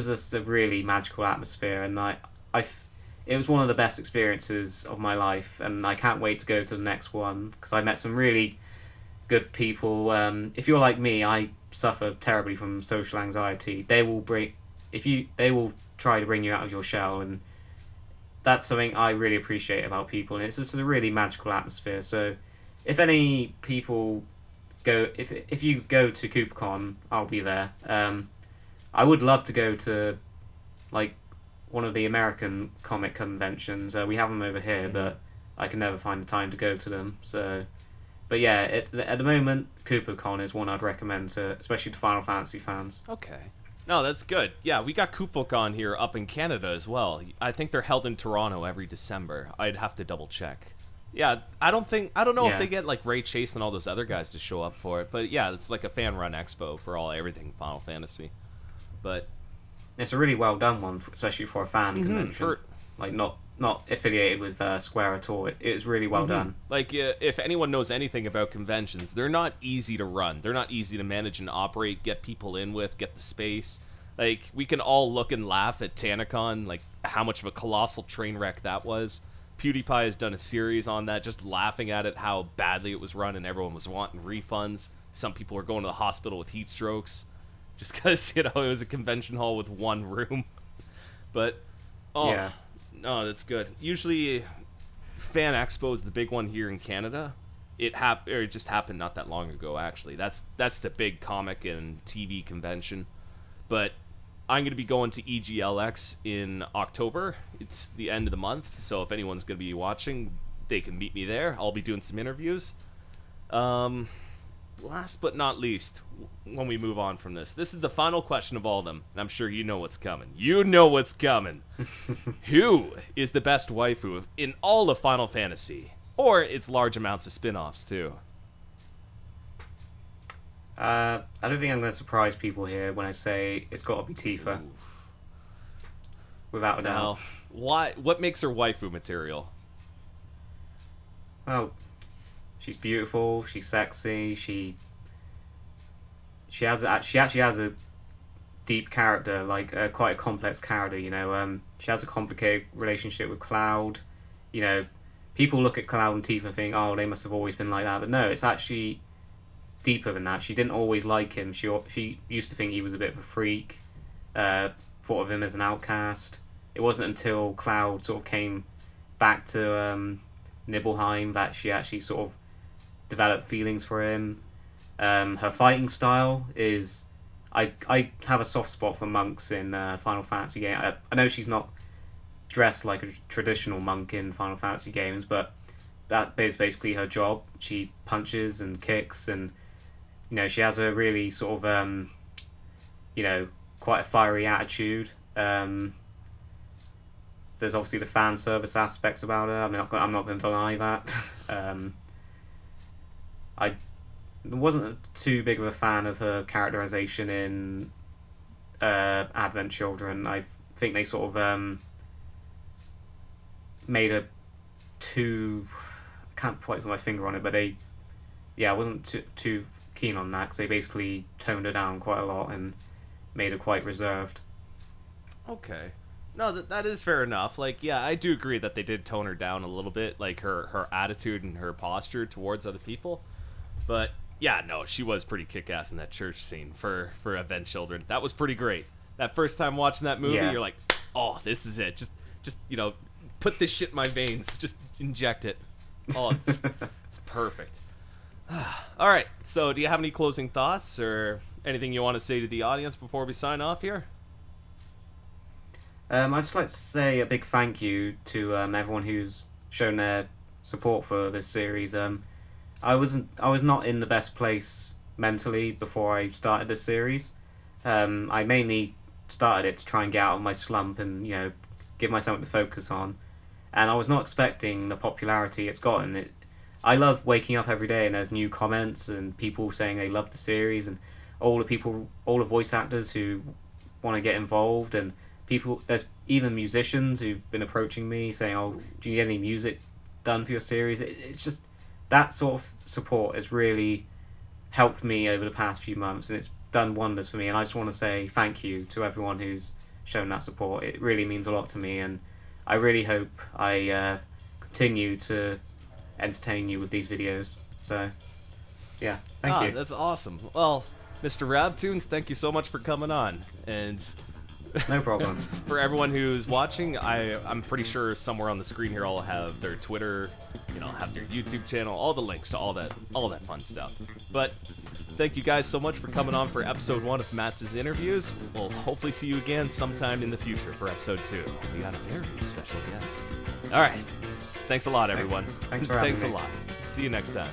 just a really magical atmosphere, and it was one of the best experiences of my life, and I can't wait to go to the next one because I met some really good people. If you're like me, I suffer terribly from social anxiety. They will try to bring you out of your shell, and that's something I really appreciate about people, and it's just a really magical atmosphere. So if any people if you go to KoopaCon, I'll be there. I would love to go to, like, one of the American comic conventions. We have them over here, but I can never find the time to go to them. So, but yeah, at the moment, KoopaCon is one I'd recommend especially to Final Fantasy fans. Okay. No, that's good. Yeah, we got KoopaCon here up in Canada as well. I think they're held in Toronto every December. I'd have to double check. Yeah, I don't know if they get like Ray Chase and all those other guys to show up for it, but yeah, it's like a fan run expo for everything Final Fantasy. But it's a really well done one, especially for a fan convention. Like not affiliated with Square at all. It is really well done. Like if anyone knows anything about conventions, they're not easy to run. They're not easy to manage and operate. Get people in with, get the space. Like we can all look and laugh at TanaCon, like how much of a colossal train wreck that was. PewDiePie has done a series on that, just laughing at it, how badly it was run, and everyone was wanting refunds. Some people were going to the hospital with heat strokes, just because, it was a convention hall with one room. But, yeah. No, that's good. Usually, Fan Expo is the big one here in Canada. It just happened not that long ago, actually. That's the big comic and TV convention. But I'm going to be going to EGLX in October. It's the end of the month, so if anyone's going to be watching, they can meet me there. I'll be doing some interviews. Last but not least, when we move on from this is the final question of all of them, and I'm sure you know what's coming. You know what's coming. Who is the best waifu in all of Final Fantasy? Or its large amounts of spin-offs, too? I don't think I'm going to surprise people here when I say it's got to be Tifa. without a doubt. Now, why? What makes her waifu material? Well, she's beautiful. She's sexy. She actually has a deep character, like quite a complex character. You know, she has a complicated relationship with Cloud. You know, people look at Cloud and Tifa and think, oh, they must have always been like that. But no, it's actually deeper than that. She didn't always like him. She used to think he was a bit of a freak. Thought of him as an outcast. It wasn't until Cloud sort of came back to Nibelheim that she actually sort of developed feelings for him. Her fighting style is... I have a soft spot for monks in Final Fantasy games. I know she's not dressed like a traditional monk in Final Fantasy games, but that is basically her job. She punches and kicks, and you know, she has a really sort of you know, quite a fiery attitude. There's obviously the fan service aspects about her. I'm not going to deny that. I wasn't too big of a fan of her characterization in Advent Children. I think they sort of made her too... I can't quite put my finger on it, but I wasn't too keen on that, because they basically toned her down quite a lot and made her quite reserved. Okay. No, that is fair enough. Like, yeah, I do agree that they did tone her down a little bit, like her attitude and her posture towards other people. But yeah, no, she was pretty kick-ass in that church scene for Advent Children. That was pretty great. That first time watching that movie, You're like, oh, this is it. Just you know, put this shit in my veins. Just inject it. Oh, it's perfect. All right, so do you have any closing thoughts or anything you want to say to the audience before we sign off here? I'd just like to say a big thank you to everyone who's shown their support for this series. I was not in the best place mentally before I started this series. I mainly started it to try and get out of my slump and, you know, give myself something to focus on. And I was not expecting the popularity it's gotten. I love waking up every day and there's new comments and people saying they love the series, and all the voice actors who want to get involved, and there's even musicians who've been approaching me saying, oh, do you need any music done for your series? It's just that sort of support has really helped me over the past few months, and it's done wonders for me. And I just want to say thank you to everyone who's shown that support. It really means a lot to me, and I really hope I continue to entertain you with these videos. So yeah, thank you. That's awesome. Well, Mr. RabToons, thank you so much for coming on. And no problem. For everyone who's watching, I'm pretty sure somewhere on the screen here I'll have their Twitter, you know, have their YouTube channel, all the links to all that fun stuff. But thank you guys so much for coming on for episode 1 of Matt's interviews. We'll hopefully see you again sometime in the future for episode 2. We got a very special guest. All right. Thanks a lot, everyone. Thanks for having me. Thanks a lot. See you next time.